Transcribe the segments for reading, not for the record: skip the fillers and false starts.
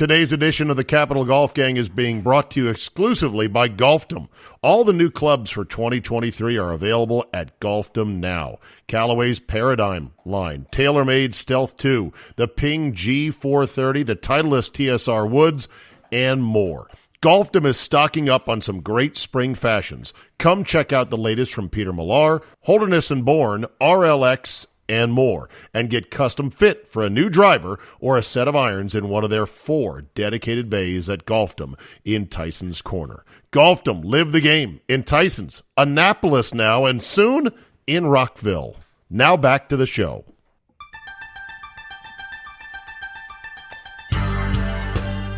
Today's edition of the Capital Golf Gang is being brought to you exclusively by Golfdom. All the new clubs for 2023 are available at Golfdom now. Callaway's Paradigm line, TaylorMade Stealth 2, the Ping G430, the Titleist TSR Woods, and more. Golfdom is stocking up on some great spring fashions. Come check out the latest from Peter Millar, Holderness & Bourne, RLX, and more, and get custom fit for a new driver or a set of irons in one of their 4 dedicated bays at Golfdom in Tyson's Corner. Golfdom, live the game in Tyson's, Annapolis now, and soon in Rockville. Now back to the show.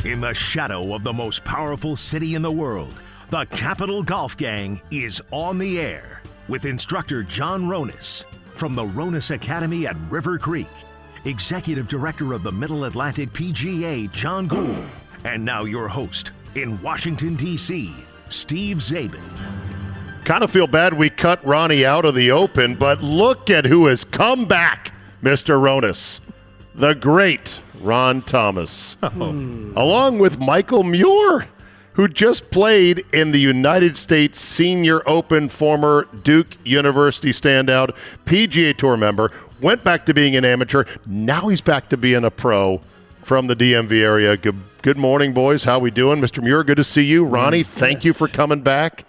In the shadow of the most powerful city in the world, the Capital Golf Gang is on the air with instructor John Ronis from the Ronis Academy at River Creek, Executive Director of the Middle Atlantic PGA, John Gould, and now your host in Washington, D.C., Steve Zabin. Kind of feel bad we cut Ronnie out of the Open, but look at who has come back, Mr. Ronis. The great Ron Thomas. Along with Michael Muir, who just played in the United States Senior Open, former Duke University standout, PGA Tour member, went back to being an amateur. Now he's back to being a pro from the DMV area. Good morning, boys. How we doing? Mr. Muir, good to see you. Ronnie, thank you for coming back.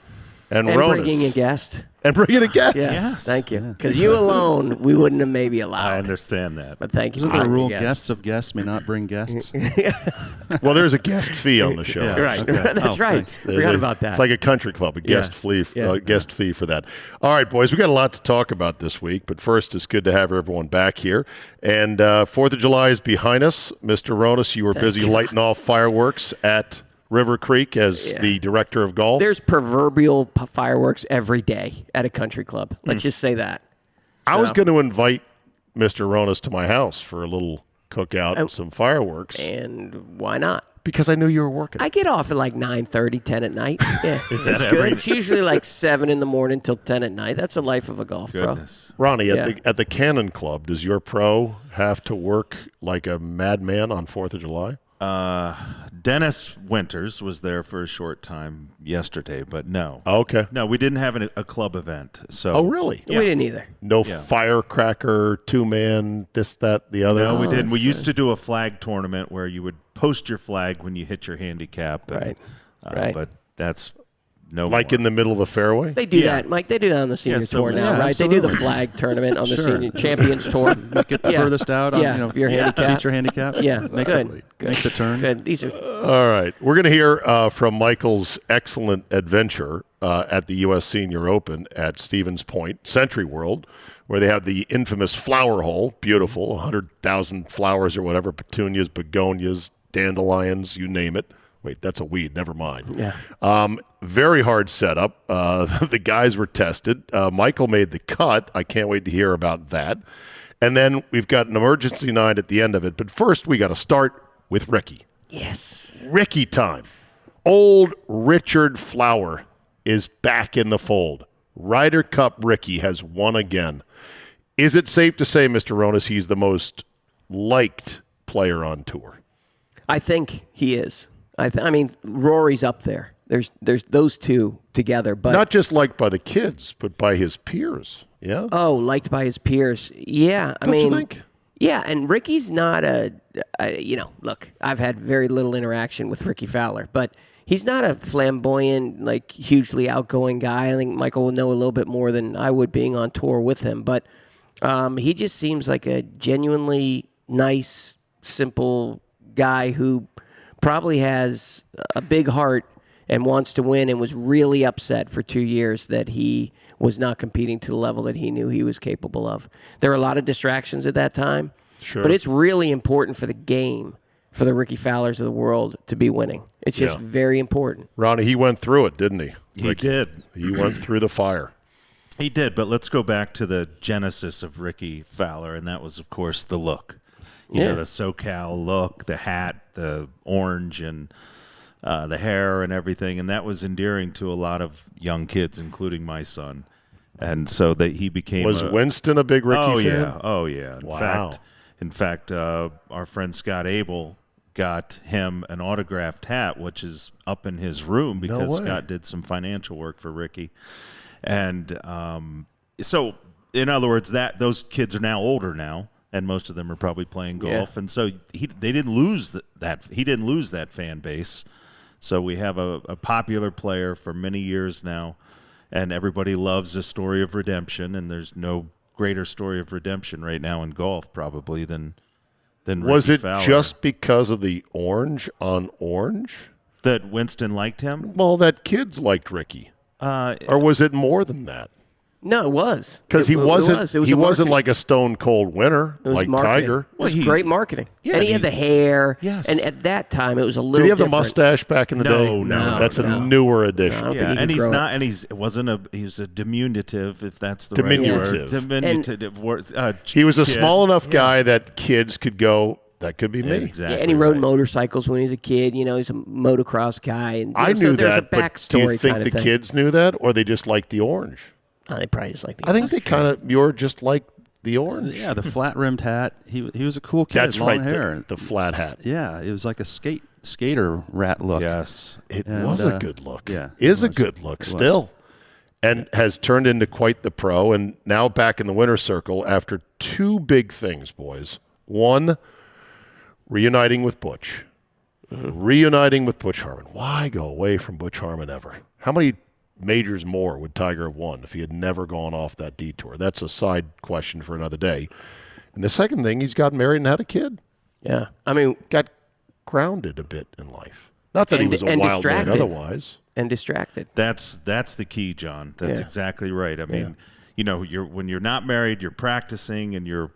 And Ronis. Bringing a guest. And bringing a guest. Yes. Thank you. Because you alone, we wouldn't have maybe allowed. I understand that. But thank you. Isn't there a rule, guests of guests may not bring guests? Well, there's a guest fee on the show. Yeah. Right. Okay. That's right. Forgot about that. It's like a country club, a guest fee for that. All right, boys, we got a lot to talk about this week, but first, it's good to have everyone back here. And 4th of July is behind us. Mr. Ronis, you were busy lighting off fireworks at River Creek as the director of golf. There's proverbial fireworks every day at a country club. Let's just say that. I was going to invite Mr. Ronis to my house for a little cookout and some fireworks. And why not? Because I knew you were working. I get off at like 9:30, 10 at night. Yeah. Is that good? It's usually like 7 in the morning till 10 at night. That's the life of a golf pro. Ronnie, at the Cannon Club, does your pro have to work like a madman on 4th of July? Dennis Winters was there for a short time yesterday, but no. Okay. No, we didn't have a club event. So. Oh, really? Yeah. We didn't either. No firecracker, 2-man, this, that, the other? No, we didn't. We used to do a flag tournament where you would post your flag when you hit your handicap. And, right. But that's no like more. In the middle of the fairway? They do that, Mike. They do that on the senior tour now, right? Absolutely. They do the flag tournament on the senior champions tour. Make it the furthest out on your handicap. Beat your handicap. Yeah, Make the turn. Good. These are all right. We're going to hear from Michael's excellent adventure at the U.S. Senior Open at Stevens Point, Century World, where they have the infamous flower hole. Beautiful, 100,000 flowers or whatever, petunias, begonias, dandelions, you name it. Wait, that's a weed. Never mind. Yeah. Very hard setup. The guys were tested. Michael made the cut. I can't wait to hear about that. And then we've got an emergency night at the end of it. But first, we got to start with Ricky. Yes. Ricky time. Old Richard Flower is back in the fold. Ryder Cup Ricky has won again. Is it safe to say, Mr. Ronis, he's the most liked player on tour? I think he is. I mean, Rory's up there. There's those two together, but not just liked by the kids, but by his peers. Yeah. Oh, liked by his peers. Yeah. Don't you think? Yeah, and Ricky's not look, I've had very little interaction with Ricky Fowler, but he's not a flamboyant, like hugely outgoing guy. I think Michael will know a little bit more than I would being on tour with him, but he just seems like a genuinely nice, simple guy who probably has a big heart and wants to win and was really upset for 2 years that he was not competing to the level that he knew he was capable of. There were a lot of distractions at that time, but it's really important for the game, for the Ricky Fowlers of the world to be winning. It's just very important. Ronnie, he went through it, didn't he? He did. He went through the fire. He did, but let's go back to the genesis of Ricky Fowler, and that was, of course, the look. You know, the SoCal look, the hat, the orange, and the hair and everything, and that was endearing to a lot of young kids, including my son. And so that he became Winston a big Ricky fan? Oh, yeah. In fact, our friend Scott Abel got him an autographed hat, which is up in his room because way. Scott did some financial work for Ricky. And so, in other words, those kids are now older now, and most of them are probably playing golf. And so they didn't lose that. He didn't lose that fan base. So we have a popular player for many years now, and everybody loves the story of redemption, and there's no greater story of redemption right now in golf probably than Was Ricky it Fowler. just because of the orange on orange? That Winston liked him? Well, that kids liked Ricky. Or was it more than that? No, it was. Because he wasn't It was he a wasn't marketing. like a stone cold winner It was like marketing. Tiger. It was Well, great marketing. Yeah, and he had the hair. Yes. And at that time, it was a little Did he have the different. mustache back in the day? No, That's no. a newer addition. No. I don't Yeah, think he and could he's grow not, and he's a diminutive, if that's the Diminutive. right word. Diminutive. He was a kid. small enough guy that kids could go, that could be me. Exactly. Yeah, and he rode right. motorcycles when he was a kid. You know, he's a motocross guy. And I so knew there's that, a but do you backstory think kind the of thing. kids knew that, or they just liked the orange? Oh, they probably just like the I think they kind of, you're just like the orange. Yeah, the flat rimmed hat. He was a cool kid. That's long right, hair. the flat hat. Yeah, it was like a skater rat look. Yes. It And, was a good look. yeah, Is it a was. good look It was. still. And has turned into quite the pro, and now back in the winner's circle after two big things, boys. One, reuniting with Butch. Reuniting with Butch Harmon. Why go away from Butch Harmon ever? How many majors more would Tiger have won if he had never gone off that detour? That's a side question for another day. And the second thing, he's got married and had a kid. Yeah. I mean, Got grounded a bit in life. Not that he And- was a and wild man distracted. otherwise. and distracted. That's the key, John. That's Yeah. exactly right. I mean, you know, when you're not married, you're practicing and you're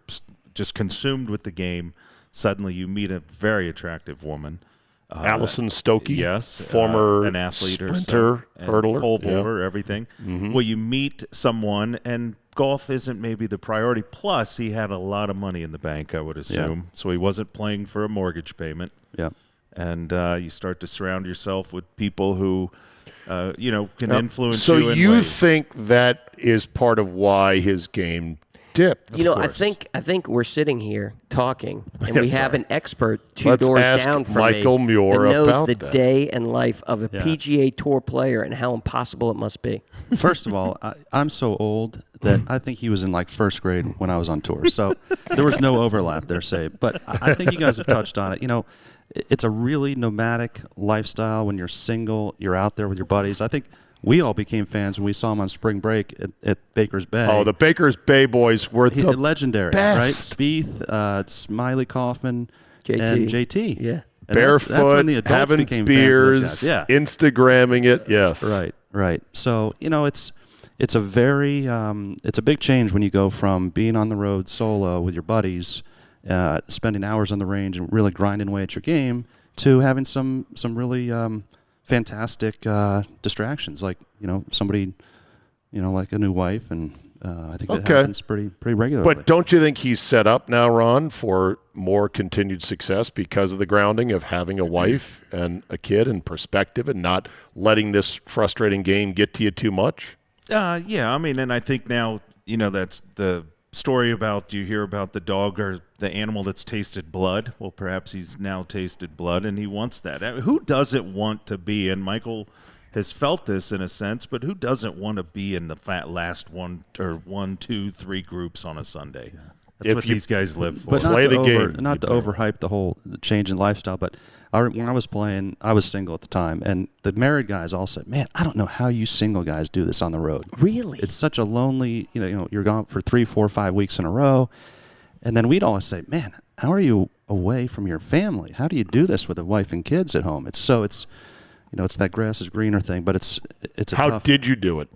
just consumed with the game. Suddenly, you meet a very attractive woman. Allison Stokey, Yes, former an athlete or sprinter, so, hurdler, pole yeah. vaulter, everything. Well, you meet someone, and golf isn't maybe the priority. Plus, he had a lot of money in the bank, I would assume, so he wasn't playing for a mortgage payment. Yeah. And you start to surround yourself with people who, can influence So you in you ways. think that is part of why his game dipped? You know, I course. think we're sitting here talking, and I'm we have sorry. an expert 2 Let's doors ask down from Michael me Muir that knows about the that. day and life of a Yeah. PGA Tour player and how impossible it must be. First of all, I'm so old that I think he was in like first grade when I was on tour. So there was no overlap there, say. But I think you guys have touched on it. You know, it's a really nomadic lifestyle. When you're single, you're out there with your buddies. I think we all became fans when we saw him on spring break at Baker's Bay. Oh, the Baker's Bay boys were the legendary, best. right? Spieth, Smiley Kaufman, JT. and JT. Yeah. And that's when barefoot, the adults having became fans of beers, those guys. Yeah. Instagramming it. Yes, Right. So, you know, it's a very it's a big change when you go from being on the road solo with your buddies, spending hours on the range and really grinding away at your game, to having some really fantastic distractions, like, you know, somebody, you know, like a new wife, and I think that Okay. happens pretty regularly. But don't you think he's set up now, Ron, for more continued success because of the grounding of having a wife and a kid and perspective and not letting this frustrating game get to you too much? Yeah, I mean, and I think now, you know, that's the story about, you hear about the dog or the animal that's tasted blood. Well, perhaps he's now tasted blood, and he wants that. I mean, who doesn't want to be, and Michael has felt this in a sense, but who doesn't want to be in the last 1, 2, 3 groups on a Sunday? That's If what you- these guys live for. But Play the game. Not to overhype the whole change in lifestyle, but when I was playing, I was single at the time, and the married guys all said, "Man, I don't know how you single guys do this on the road. Really? It's such a lonely, you know, you're gone for 3, 4, 5 weeks in a row." And then we'd always say, "Man, how are you away from your family? How do you do this with a wife and kids at home?" It's you know, it's that grass is greener thing, but it's a How tough. did you do it?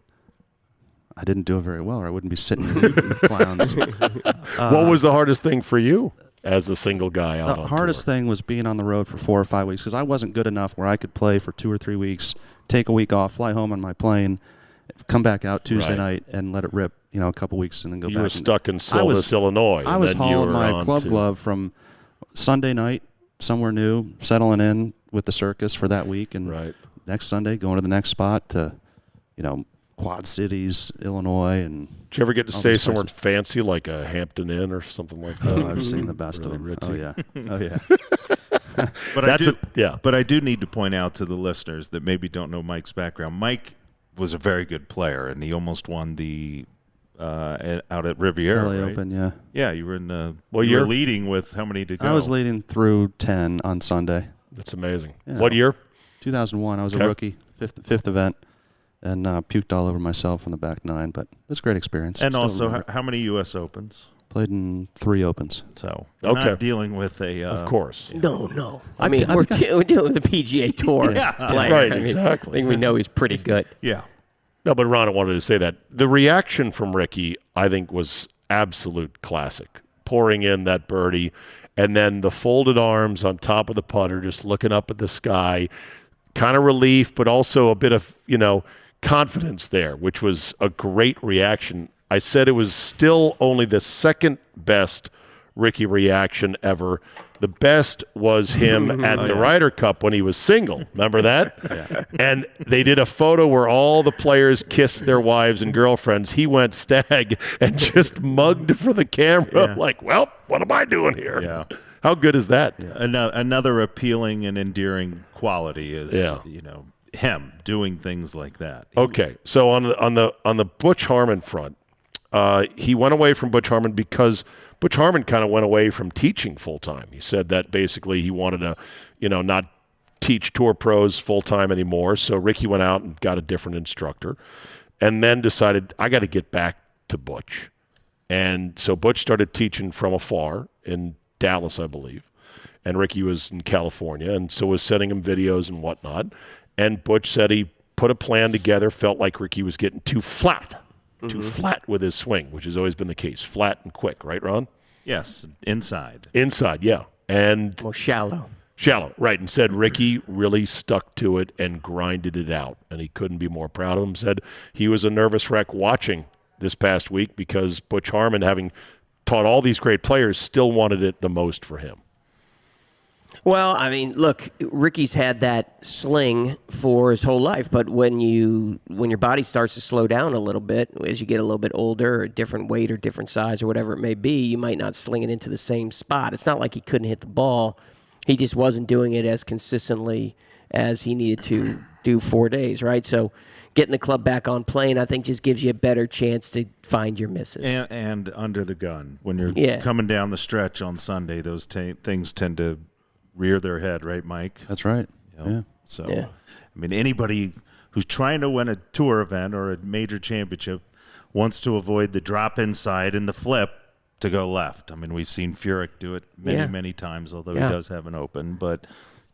I didn't do it very well, or I wouldn't be sitting here eating clowns. What was the hardest thing for you as a single guy out The on hardest tour? thing was being on the road for 4 or 5 weeks, because I wasn't good enough where I could play for 2 or 3 weeks, take a week off, fly home on my plane, come back out Tuesday Right. night, and let it rip, you know, a couple weeks, and then go You back. were and- stuck in I Silvis, was- Illinois. I and was then you hauling were my on club to- glove from Sunday night somewhere new, settling in with the circus for that week, and Right. next Sunday going to the next spot to, you know, Quad Cities, Illinois, and Did you ever get to all stay those somewhere places. fancy like a Hampton Inn or something like that? I've seen the best Really of them. ritzy. Oh yeah, oh yeah. But yeah. But I do need to point out to the listeners that maybe don't know Mike's background. Mike was a very good player, and he almost won the out at Riviera. LA right? Open, yeah. Yeah, you were in the. Well, you were you're leading with how many to go? I was leading through 10 on Sunday. That's amazing. Yeah. What year? 2001. I was Okay. a rookie, fifth event, and puked all over myself on the back nine. But it was a great experience. And Still also, remember. how many U.S. Opens? Played in 3 Opens. So we're Okay. not dealing with a. Of course. No. I mean, we're dealing with the PGA Tour player. Right, I mean, exactly. I think we know he's pretty good. Yeah. No, but Ron, I wanted to say that the reaction from Ricky, I think, was absolute classic. Pouring in that birdie, and then the folded arms on top of the putter, just looking up at the sky, kind of relief, but also a bit of, confidence there, which was a great reaction. I said it was still only the second best Ricky reaction ever. The best was him at the Ryder Cup when he was single. Remember that? Yeah. And they did a photo where all the players kissed their wives and girlfriends. He went stag and just mugged for the camera like, well, what am I doing here? Yeah. How good is that? Yeah. Another appealing and endearing quality is, him doing things like that. Okay, so on the Butch Harmon front, he went away from Butch Harmon because Butch Harmon kind of went away from teaching full time. He said that basically he wanted to, not teach tour pros full time anymore. So Ricky went out and got a different instructor, and then decided I got to get back to Butch, and so Butch started teaching from afar in Dallas, I believe, and Ricky was in California, and so was sending him videos and whatnot. And Butch said he put a plan together, felt like Ricky was getting too flat with his swing, which has always been the case, flat and quick, right, Ron? Yes, inside. Inside, yeah. And More shallow. shallow, right, and said Ricky really stuck to it and grinded it out, and he couldn't be more proud of him. Said he was a nervous wreck watching this past week because Butch Harmon, having taught all these great players, still wanted it the most for him. Well, I mean, look, Ricky's had that sling for his whole life, but when your body starts to slow down a little bit, as you get a little bit older, or a different weight or different size or whatever it may be, you might not sling it into the same spot. It's not like he couldn't hit the ball. He just wasn't doing it as consistently as he needed to do 4 days, right? So getting the club back on plane, I think, just gives you a better chance to find your misses. And under the gun. When you're coming down the stretch on Sunday, those things tend to rear their head, right, Mike? That's right. Yeah. So, I mean, anybody who's trying to win a tour event or a major championship wants to avoid the drop inside and the flip to go left. I mean, we've seen Furyk do it many times, although he does have an open. But,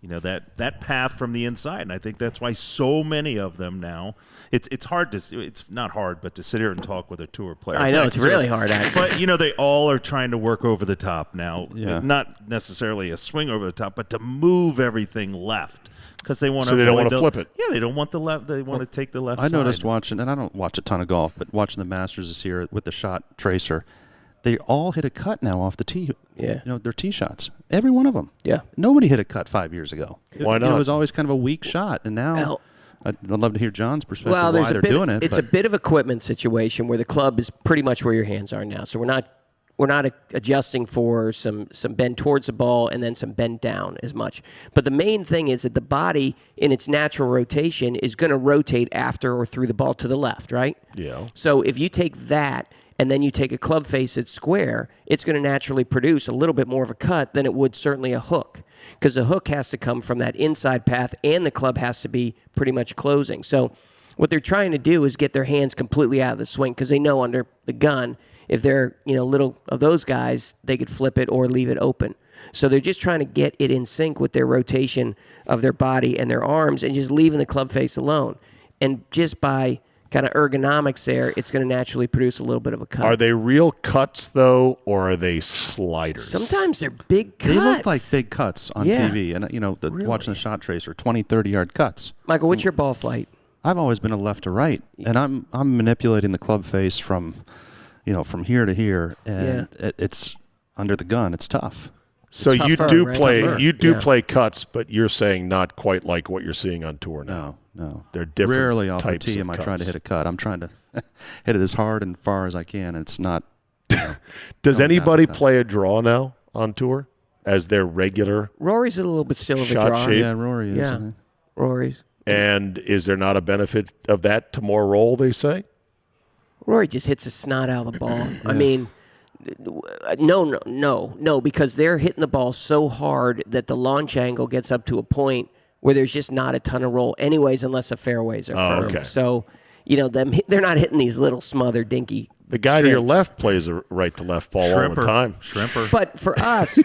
that path from the inside, and I think that's why so many of them now, it's hard to, it's not hard, but to sit here and talk with a tour player. I know, it's really hard, actually. But, they all are trying to work over the top now. Yeah. Not necessarily a swing over the top, but to move everything left. Because they want to. So they don't want to flip it. Yeah, they don't want the left. They want to take the left I side. noticed watching, and I don't watch a ton of golf, but watching the Masters this year with the shot tracer, they all hit a cut now off the tee. Yeah. Their tee shots. Every one of them. Yeah. Nobody hit a cut 5 years ago. Why not? It was always kind of a weak shot, and now I'd love to hear John's perspective Well, why they're doing it. It's a bit of equipment situation where the club is pretty much where your hands are now. So we're not adjusting for some bend towards the ball and then some bend down as much. But the main thing is that the body in its natural rotation is going to rotate after or through the ball to the left, right? Yeah. So if you take that and then you take a club face that's square, it's going to naturally produce a little bit more of a cut than it would certainly a hook, because the hook has to come from that inside path and the club has to be pretty much closing. So what they're trying to do is get their hands completely out of the swing, because they know under the gun, if they're little of those guys, they could flip it or leave it open. So they're just trying to get it in sync with their rotation of their body and their arms and just leaving the club face alone. And just by kind of ergonomics there, it's going to naturally produce a little bit of a cut. Are they real cuts, though, or are they sliders? Sometimes they're big cuts. They look like big cuts on Yeah. TV. And, watching the shot tracer, 20, 30-yard cuts. Michael, what's your ball flight? I've always been a left to right, and I'm manipulating the club face from here to here, and it's under the gun. It's tough. So It's you tougher, do right? play Tougher. you do Yeah. play cuts, but you're saying not quite like what you're seeing on tour now. No. They're different. Rarely off the types tee of am I trying to cuts. hit a cut. I'm trying to hit it as hard and far as I can, and it's not. Does going down anybody the cut. play a draw now on tour? as their regular? Rory's a little bit still of a Shot draw. shape. Yeah, Rory is. I Yeah, think. Rory's. And is there not a benefit of that to more roll, they say? Rory just hits a snot out of the ball. I mean, no, because they're hitting the ball so hard that the launch angle gets up to a point where there's just not a ton of roll anyways, unless the fairways are firm. Okay. So, they're not hitting these little smothered dinky The guy to your shrimps. left plays a right to left ball all the time. Shrimper. But for us,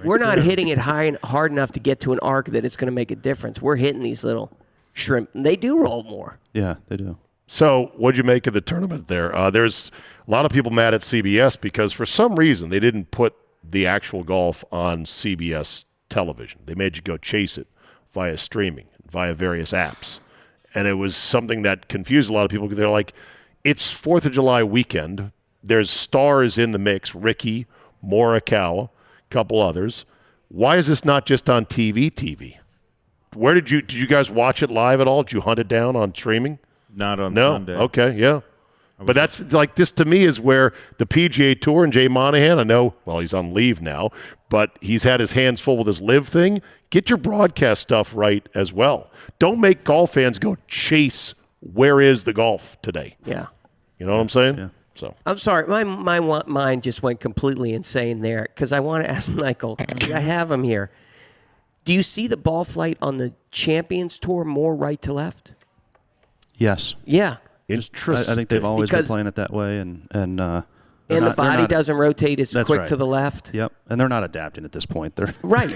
we're not hitting it hard enough to get to an arc that it's going to make a difference. We're hitting these little shrimp. And they do roll more. Yeah, they do. So what'd you make of the tournament there? There's a lot of people mad at CBS because for some reason they didn't put the actual golf on CBS television. They made you go chase it via streaming, via various apps. And it was something that confused a lot of people because they're like, it's 4th of July weekend. There's stars in the mix, Ricky, Morikawa, a couple others. Why is this not just on TV? Where did you guys watch it live at all? Did you hunt it down on streaming? Not on No. Sunday. Okay, yeah. But that's like this to me is where the PGA Tour and Jay Monahan, I know, well, he's on leave now, but he's had his hands full with his live thing. Get your broadcast stuff right as well. Don't make golf fans go chase where is the golf today. Yeah. You know what I'm saying? Yeah. So I'm sorry. My mind just went completely insane there because I want to ask Michael. I have him here. Do you see the ball flight on the Champions Tour more right to left? Yes. Yeah. interesting. I think they've always been Because- playing it that way, and The body doesn't rotate as That's quick right. to the left. Yep, and they're not adapting at this point. They're Right.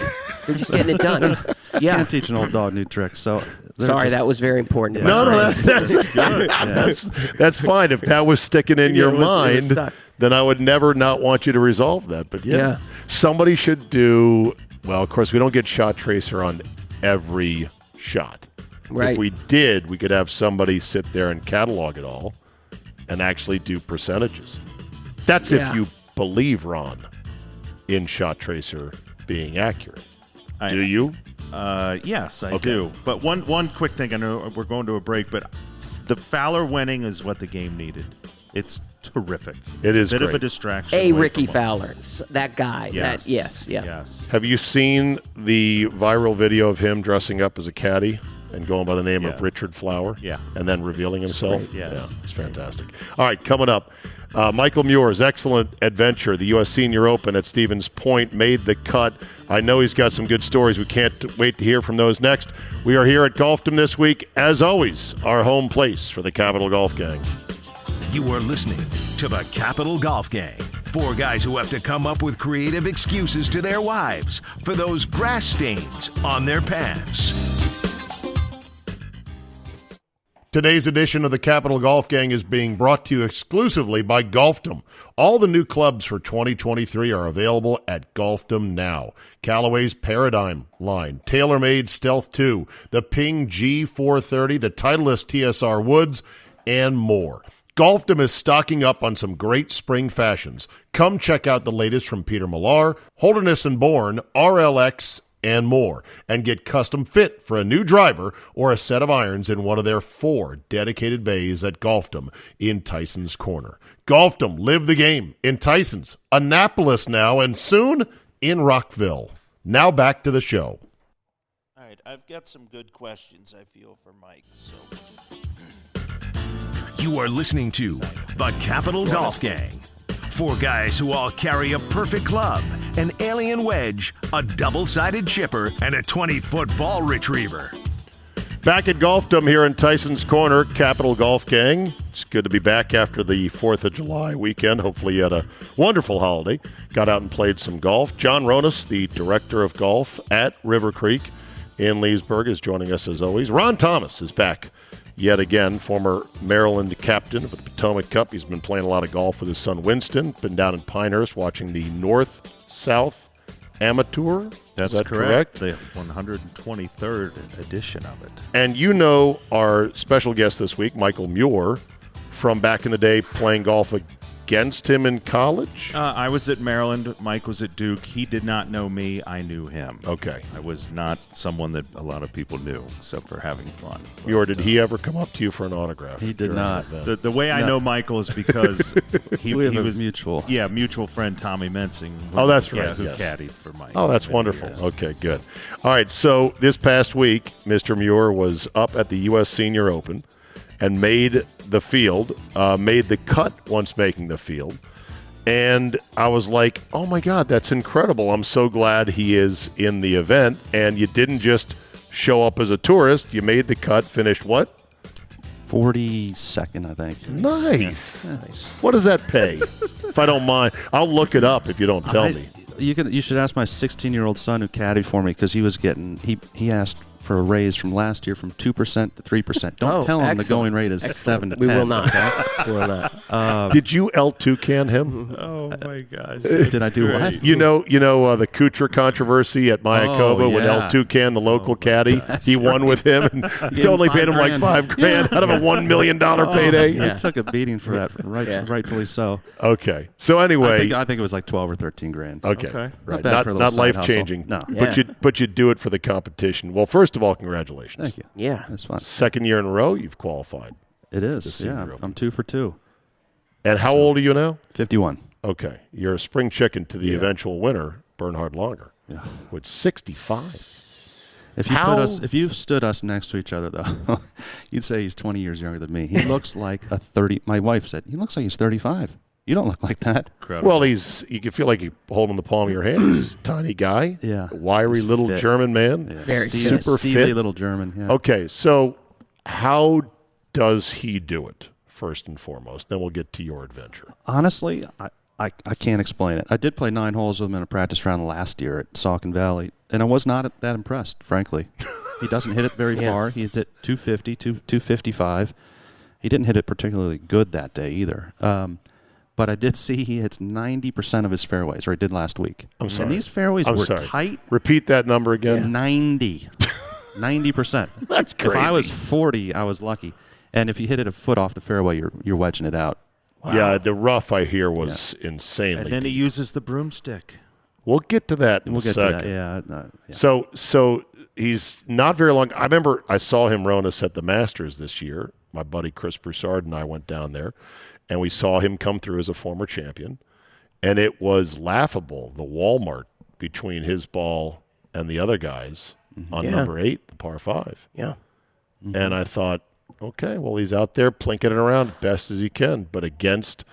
They're just getting it done. Yeah. can't teach an old dog new tricks. So they're Sorry, just- that was very important. to No, my no, brain. that's fine. If that was sticking in your it was mind, stuck. then I would never not want you to resolve that. But Yeah. somebody should do. Well, of course, we don't get shot tracer on every shot. Right. If we did, we could have somebody sit there and catalog it all and actually do percentages. That's Yeah. if you believe, Ron, in shot tracer being accurate. Do you? Yes, I Okay. do. But one quick thing. I know we're going to a break, but the Fowler winning is what the game needed. It's terrific. It It's is a bit of great. a distraction. A away Ricky from Fowler. That guy. Yes. Yes. Have you seen the viral video of him dressing up as a caddy and going by the name of Yeah. Richard Flower? Yeah. And then revealing himself? great, yes. Yeah, it's fantastic. All right, coming up, Michael Muir's excellent adventure, the U.S. Senior Open at Stevens Point, made the cut. I know he's got some good stories. We can't wait to hear from those next. We are here at Golfdom this week, as always, our home place for the Capital Golf Gang. You are listening to the Capital Golf Gang. Four guys who have to come up with creative excuses to their wives for those grass stains on their pants. Today's edition of the Capital Golf Gang is being brought to you exclusively by Golfdom. All the new clubs for 2023 are available at Golfdom now. Callaway's Paradigm line, TaylorMade Stealth 2, the Ping G430, the Titleist TSR Woods, and more. Golfdom is stocking up on some great spring fashions. Come check out the latest from Peter Millar, Holderness & Bourne, RLX, and more, and get custom fit for a new driver or a set of irons in one of their 4 dedicated bays at Golfdom in Tyson's Corner. Golfdom, live the game in Tyson's, Annapolis now, and soon in Rockville. Now back to the show. All right, I've got some good questions, I feel, for Mike. So You are listening to the Capital Golf Gang. Four guys who all carry a perfect club, an alien wedge, a double-sided chipper, and a 20-foot ball retriever. Back at Golfdom here in Tyson's Corner, Capital Golf Gang. It's good to be back after the 4th of July weekend. Hopefully you had a wonderful holiday. Got out and played some golf. John Ronas, the director of golf at River Creek in Leesburg, is joining us as always. Ron Thomas is back yet again, former Maryland captain of the Potomac Cup. He's been playing a lot of golf with his son Winston. Been down in Pinehurst watching the North-South Amateur. That's is that correct. The 123rd edition of it. And you know our special guest this week, Michael Muir, from back in the day playing golf against him in college? I was at Maryland. Mike was at Duke. He did not know me. I knew him. Okay. I was not someone that a lot of people knew, except for having fun. Or did he ever come up to you for an autograph? He did during not. the event? The way I know Michael is because he We have a was mutual. Yeah, mutual friend Tommy Mensing. Oh, that's right, Who yes. caddied for Mike. Oh, that's for many wonderful. years. Okay, good. All right, so this past week, Mr. Muir was up at the U.S. Senior Open and made the field, made the cut once making the field. And I was like, oh, my God, that's incredible. I'm so glad he is in the event. And you didn't just show up as a tourist. You made the cut, finished what? 42nd, I think. Nice. What does that pay? If I don't mind. I'll look it up if you don't tell me. You should ask my 16-year-old son who caddied for me because he was getting he asked for a raise from last year from 2% to 3%. Don't tell him the going rate is 7 to 10. We will not. Okay? We will not. Did you L2 can him? Oh, my gosh. Did I do what? You know the Kuchar controversy at Mayakoba when yeah. L2 can, the local caddy, he won with him, and he him only paid him like $5,000. $5,000 out of a $1 million payday. I took a beating for that, rightfully so. Okay, so anyway, I think it was like 12 or 13 grand. okay, Okay. right, bad for a little not side life changing. hustle. No. but Yeah. you do it for the competition. Well, first of all, congratulations. Thank you. Yeah. That's fun. Second year in a row, you've qualified. It is. Senior Yeah, Open. I'm 2 for 2. And how old are you now? 51. Okay, you're a spring chicken to the eventual winner, Bernhard Langer, Yeah. with 65. If you How- if you stood us next to each other though, you'd say he's 20 years younger than me. He looks like a 30. My wife said he looks like he's 35. You don't look like that. Incredible. Well, you can feel like you hold him in the palm of your hand. He's a tiny guy, Yeah. wiry He's little fit. German man, Very super Steely fit. little German. Yeah. Okay, so how does he do it, first and foremost? Then we'll get to your adventure. Honestly, I can't explain it. I did play 9 holes with him in a practice round last year at Saucon Valley, and I was not that impressed, frankly. He doesn't hit it very far. He hits it 250, 255. He didn't hit it particularly good that day either. But I did see he hits 90% of his fairways, or he did last week. I'm sorry. And these fairways I'm were sorry. tight. Repeat that number again. 90. 90%. That's crazy. If I was 40, I was lucky. And if you hit it a foot off the fairway, you're wedging it out. Yeah, the rough I hear was insanely. and then he uses the broomstick. We'll get to that in We'll a get second. to that. Yeah. So he's not very long. I remember I saw him run us at the Masters this year. My buddy Chris Broussard and I went down there, and we saw him come through as a former champion, and it was laughable, the Walmart between his ball and the other guys on number 8, the par 5. Yeah. And I thought, okay, well, he's out there plinking it around best as he can, but against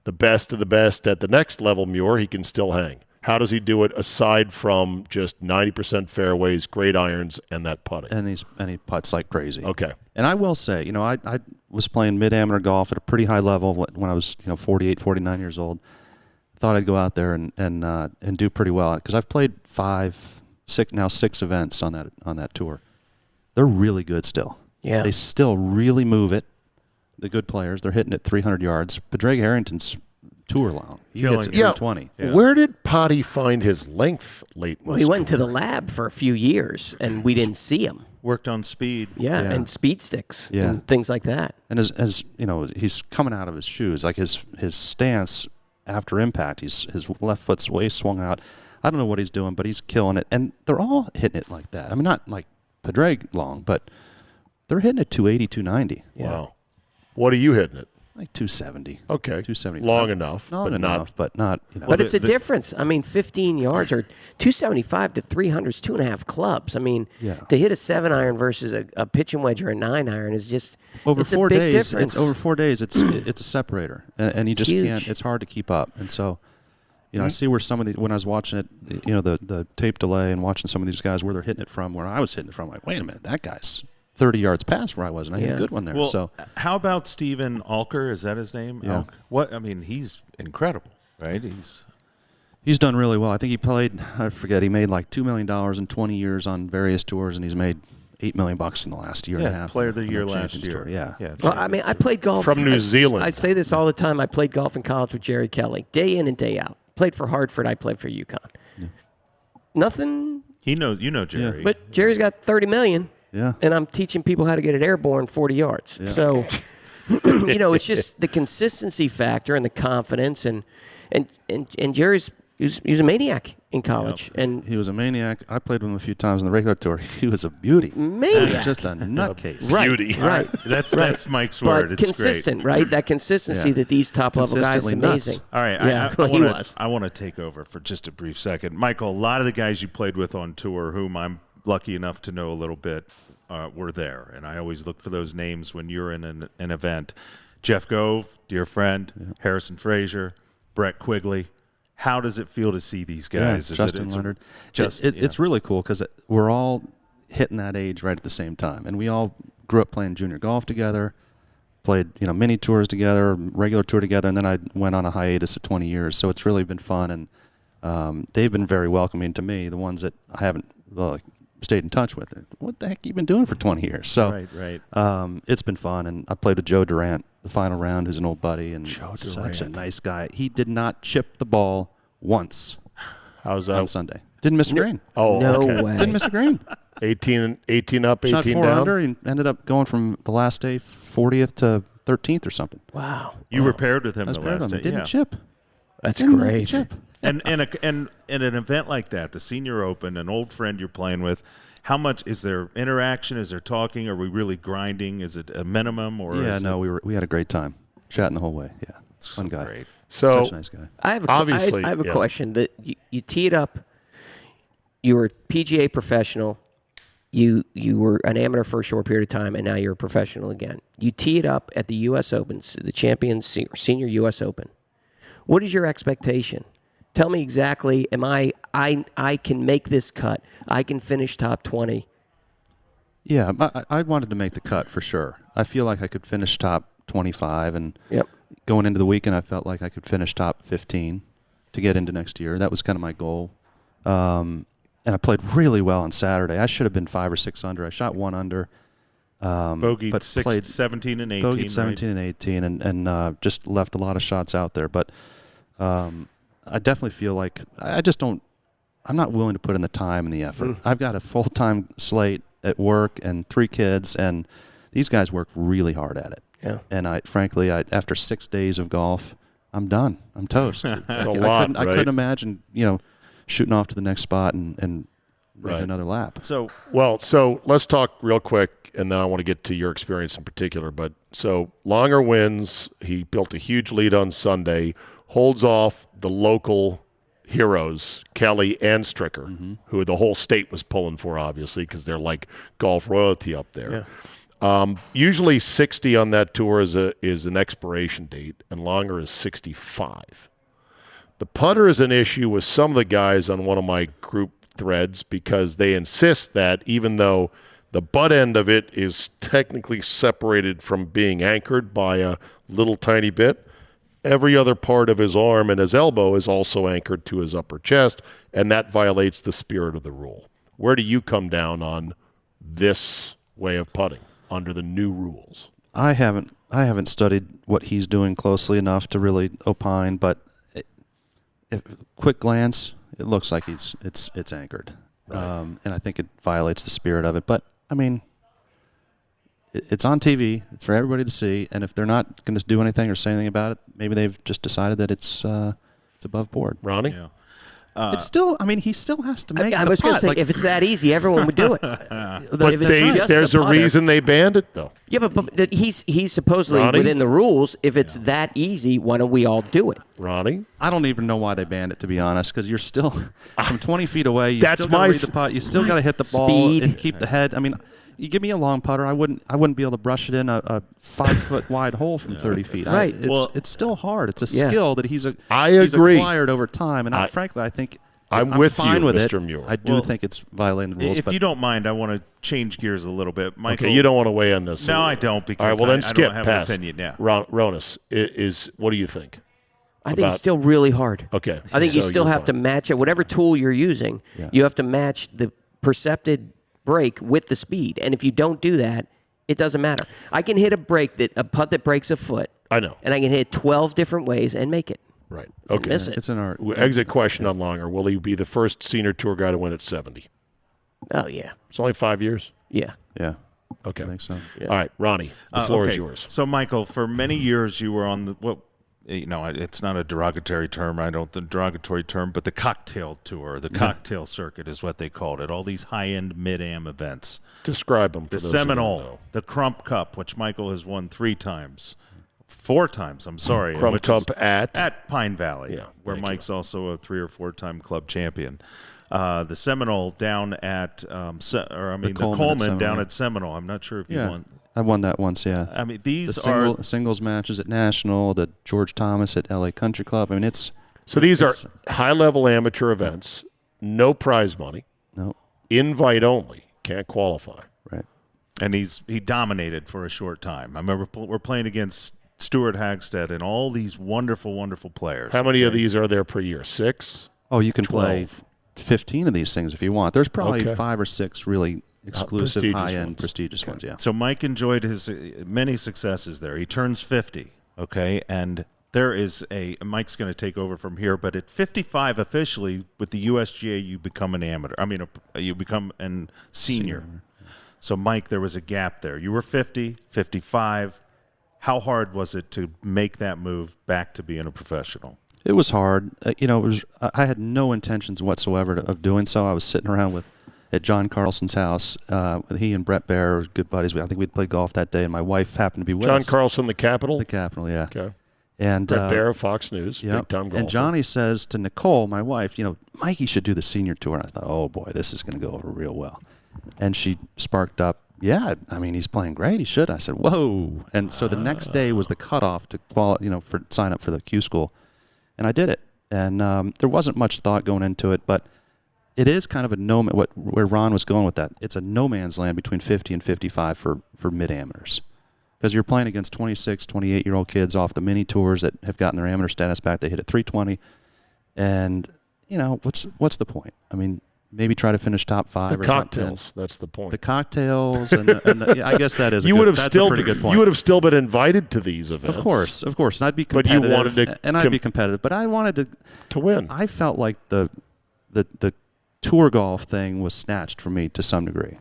the best of the best at the next level, Muir, he can still hang. How does he do it aside from just 90% fairways, great irons, and that putting? And he putts like crazy. Okay. And I will say, I was playing mid-amateur golf at a pretty high level when I was 48, 49 years old. Thought I'd go out there and do pretty well because I've played 6 events on that tour. They're really good still. Yeah. They still really move it. The good players, they're hitting it 300 yards. But Drake Harrington's tour long. He hits it Yeah. 320. Where did Potty find his length late in Well, his he went to career? the lab for a few years, and we didn't see him. Worked on speed. Yeah, Yeah. and speed sticks Yeah. and things like that. And as he's coming out of his shoes, like his stance after impact, his left foot's way swung out. I don't know what he's doing, but he's killing it. And they're all hitting it like that. I mean, not like Padraig long, but they're hitting it 280, 290. Wow. What are you hitting it? Like 270. Okay. 275. Long enough, Long but enough, but not. But it's a difference. I mean, 15 yards or 275 to 300 is 2.5 clubs. I mean, Yeah. to hit a 7-iron versus a pitching wedge or a 9-iron is just over it's 4 a big days. difference. It's over 4 days. It's a separator, and you just Huge. can't. It's hard to keep up, and so. I see where some of the when I was watching it, the tape delay and watching some of these guys where they're hitting it from, where I was hitting it from. Like, wait a minute, that guy's 30 yards past where I was, and I hit a good one there. Well, So how about Stephen Alker? Is that his name? Yeah. What? I mean, he's incredible, right? he's done really well. I think he played. I forget. He made like $2 million in 20 years on various tours, and he's made $8 million in the last year and a half. Player of the on Year the last Champions year. Tour. Yeah. Well, I mean, I played golf From New Zealand. I say this all the time. I played golf in college with Jerry Kelly, day in and day out. Played for Hartford. I played for UConn. Nothing, He knows. You know Jerry. but Jerry's got $30 million. Yeah. And I'm teaching people how to get it airborne 40 yards. So It's just the consistency factor and the confidence and Jerry's he was a maniac in college, and he was a maniac. I played with him a few times on the regular tour. He was a beauty, maniac, just a nutcase. Right, Beauty. right? That's Mike's word. But It's consistent, great. right? That consistency that these top level guys is Consistently amazing. nuts. All right, Yeah, he was. I want to take over for just a brief second. Michael, a lot of the guys you played with on tour, whom I'm lucky enough to know a little bit, were there, and I always look for those names when you're in an event. Jeff Gove, dear friend, Harrison Frazier, Brett Quigley. How does it feel to see these guys? Justin Leonard. It's really cool because we're all hitting that age right at the same time, and we all grew up playing junior golf together, played mini tours together, regular tour together, and then I went on a hiatus of 20 years. So it's really been fun, and they've been very welcoming to me. The ones that I haven't stayed in touch with, what the heck you been doing for 20 years? So right. it's been fun, and I played with Joe Durant the final round, who's an old buddy and Joe such a Durant. nice guy. He did not chip the ball once How's on that? Sunday. Didn't miss a green. Oh, No okay. way. Didn't miss a green. 18 up, 18 Shot 4 down. under. He ended up going from the last day 40th to 13th or something. Wow, You were paired with him I was the proud last of him. day. Didn't Yeah. chip. that's Didn't make the great. chip. And in an event like that, the Senior Open, an old friend you're playing with, how much is there interaction? Is there talking? Are we really grinding? Is it a minimum? Or Yeah, is no, we had a great time chatting the whole way. Yeah, fun guy. great. So Such a nice guy. I have Obviously, I have a yeah. question. That you teed up. You were a PGA professional. You were an amateur for a short period of time, and now you're a professional again. You tee it up at the U.S. Open, the Champions Senior U.S. Open. What is your expectation? Tell me exactly. I can make this cut. I can finish top 20. Yeah, I wanted to make the cut for sure. I feel like I could finish top 25, and Yep. going into the weekend, I felt like I could finish top 15 to get into next year. That was kind of my goal. And I played really well on Saturday. I should have been 5 or 6 under. I shot 1 under. Bogeyed but 17 and 18. Bogeyed 17 and 18, and just left a lot of shots out there. But I definitely feel like I'm not willing to put in the time and the effort. I've got a full-time slate at work and 3 kids, and these guys work really hard at it. Yeah. And frankly, after 6 days of golf, I'm done. I'm toast. It's a lot, I right? couldn't imagine, shooting off to the next spot and making Right. another lap. So Well, so let's talk real quick, and then I want to get to your experience in particular. But so Longer wins. He built a huge lead on Sunday, holds off the local heroes, Kelly and Stricker, who the whole state was pulling for, obviously, because they're like golf royalty up there. Usually 60 on that tour is an expiration date, and Longer is 65. The putter is an issue with some of the guys on one of my group threads because they insist that even though the butt end of it is technically separated from being anchored by a little tiny bit, every other part of his arm and his elbow is also anchored to his upper chest, and that violates the spirit of the rule. Where do you come down on this way of putting under the new rules? I haven't studied what he's doing closely enough to really opine, but quick glance, it looks like it's anchored, and I think it violates the spirit of it. But I mean, it's on TV; it's for everybody to see. And if they're not going to do anything or say anything about it, maybe they've just decided that it's above board. Ronnie? yeah. It's still, I mean, he still has to make. I the was going to putt. say, Like, if it's that easy, everyone would do it. But If it's just there's a a putter- reason they banned it, though. Yeah, but he's supposedly Ronnie? within the rules. If it's that easy, why don't we all do it? Ronnie? I don't even know why they banned it, to be honest, because you're still from 20 feet away. You That's still gotta my read the putt. You still got to hit the ball Speed. and keep the head. I mean, you give me a long putter, I wouldn't be able to brush it in a 5 foot wide hole from 30 feet. Right. It's still hard. It's a Yeah. skill that he's I agree. acquired over time, and frankly, I think I'm I'm with fine you, with Mr. it. Muir. I do think it's violating the rules. If but you don't mind, I want to change gears a little bit. Michael, Okay, you don't want to weigh on this. No, I don't, because All right, well, then I skip don't have pass. an opinion. Yeah. Ronis, what do you think? I think About- it's still really hard. Okay. I think you so still you're have to fine. match it. Whatever tool you're using, Yeah. you have to match the percepted break with the speed. And if you don't do that, it doesn't matter. I can hit a putt that breaks a foot, I know. and I can hit 12 different ways and make it. Right. Okay. Miss it. it's an art. Exit question on Longer. Will he be the first senior tour guy to win at 70? Oh yeah, It's only 5 years. yeah. Yeah. Okay. I think so. All right, Ronnie, the floor is yours. So, Michael, for many years you were on the it's not a derogatory term. But the cocktail tour, the cocktail circuit is what they called it. All these high-end mid-am events. Describe them. The Seminole, the Crump Cup, which Michael has won 4 times. I'm sorry. Crump Cup at Pine Valley, where Mike's also a 3 or 4-time club champion. The Seminole down at, the Coleman down at Seminole. I'm not sure if you won. I won that once, yeah. I mean, these are singles matches at National, the George Thomas at LA Country Club. I mean, these are high-level amateur events, no prize money, no invite only, can't qualify. Right. And he dominated for a short time. I remember we're playing against Stuart Hagstead and all these wonderful, wonderful players. How many of these are there per year? 6? Oh, you can 12. play 15 of these things if you want. There's probably 5 or 6 really exclusive, high-end, prestigious ones, yeah. So Mike enjoyed his many successes there. He turns 50, okay, and there is Mike's going to take over from here, but at 55 officially with the USGA, you become an amateur. I mean, you become a senior. So, Mike, there was a gap there. You were 50, 55. How hard was it to make that move back to being a professional? It was hard. I had no intentions whatsoever of doing so. I was sitting around at John Carlson's house. He and Brett Baer were good buddies. I think we'd played golf that day, and my wife happened to be with us. John Carlson, the Capital? The Capital, yeah. Okay. And Brett Baer of Fox News, big-time golfer. And Johnny says to Nicole, my wife, Mikey should do the senior tour. And I thought, oh, boy, this is going to go over real well. And she sparked up, yeah, I mean, he's playing great. He should. I said, whoa. And so the next day was the cutoff to sign up for the Q school. And I did it. And there wasn't much thought going into it, but it is kind of where Ron was going with that. It's a no man's land between 50 and 55 for mid-amateurs. Because you're playing against 26, 28-year-old kids off the mini tours that have gotten their amateur status back. They hit at 320. And, what's the point? I mean, maybe try to finish top 5 or cocktails. That's the point. The cocktails and I guess that is that's a pretty good point. You would have still been invited to these events. Of course. And I'd be competitive. But you wanted to I'd be competitive. But I wanted to win. I felt like the tour golf thing was snatched from me to some degree.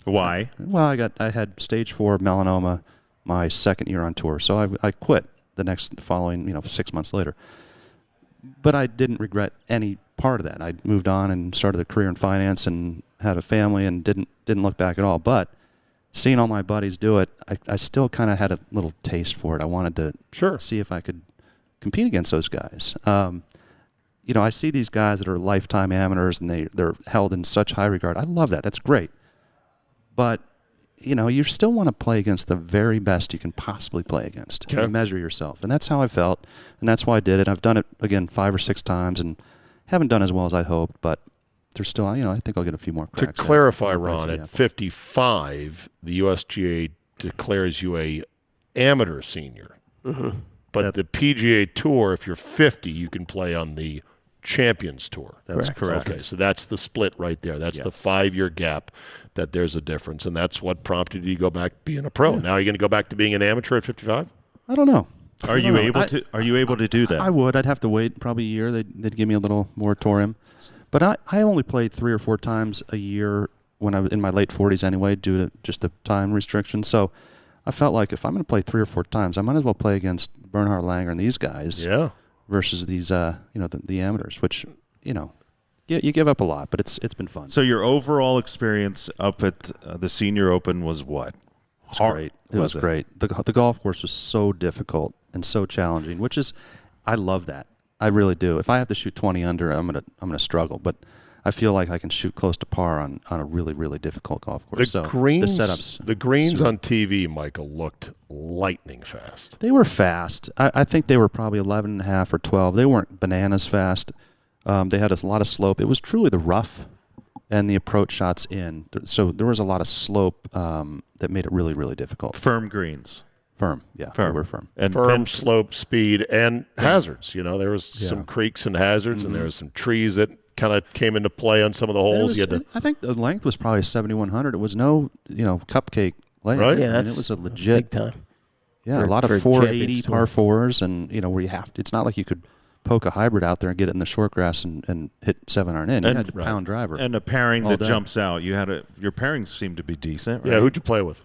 Why? Well, I had stage 4 melanoma my second year on tour, so I quit the following 6 months later. But I didn't regret any part of that. I moved on and started a career in finance and had a family and didn't look back at all. But seeing all my buddies do it, I still kind of had a little taste for it. I wanted to see if I could compete against those guys. I see these guys that are lifetime amateurs and they're held in such high regard. I love that. That's great. But you still want to play against the very best you can possibly play against. Okay. And measure yourself. And that's how I felt. And that's why I did it. I've done it, again, 5 or 6 times and haven't done as well as I'd hoped. But there's still, I think I'll get a few more cracks. To clarify, Ron, at 55, the USGA declares you a amateur senior. Mm-hmm. But the PGA Tour, if you're 50, you can play on the Champions Tour. That's correct. Okay, so that's the split right there. That's the 5-year gap that there's a difference, and that's what prompted you to go back being a pro. Yeah. Now you're going to go back to being an amateur at 55? I don't know. Are you able to do that? I would. I'd have to wait probably a year. They'd give me a little moratorium. But I only played 3 or 4 times a year when I was in my late 40s anyway, due to just the time restrictions. So I felt like if I'm going to play 3 or 4 times, I might as well play against Bernhard Langer and these guys. Yeah. Versus these, the amateurs, which, you give up a lot, but it's been fun. So your overall experience up at the Senior Open was what? It was great. It was great. The golf course was so difficult and so challenging, which is, I love that. I really do. If I have to shoot 20 under, I'm gonna struggle. But I feel like I can shoot close to par on a really, really difficult golf course. The greens on TV, Michael, looked lightning fast. They were fast. I think they were probably 11.5 or 12. They weren't bananas fast. They had a lot of slope. It was truly the rough and the approach shots in. So there was a lot of slope that made it really, really difficult. Firm greens. Firm, yeah. They were firm. And firm, slope, speed, and hazards. There was some creeks and hazards, and there was some trees that kind of came into play on some of the holes. I think the length was probably 7,100. It was no, cupcake length. Right? Yeah, it was a legit big time. Yeah, a lot of 480 par 4s, and where you have to. It's not like you could poke a hybrid out there and get it in the short grass and hit 7 iron in. You had to pound driver. And a pairing that jumps out. Your pairings seem to be decent, right? Yeah, who'd you play with?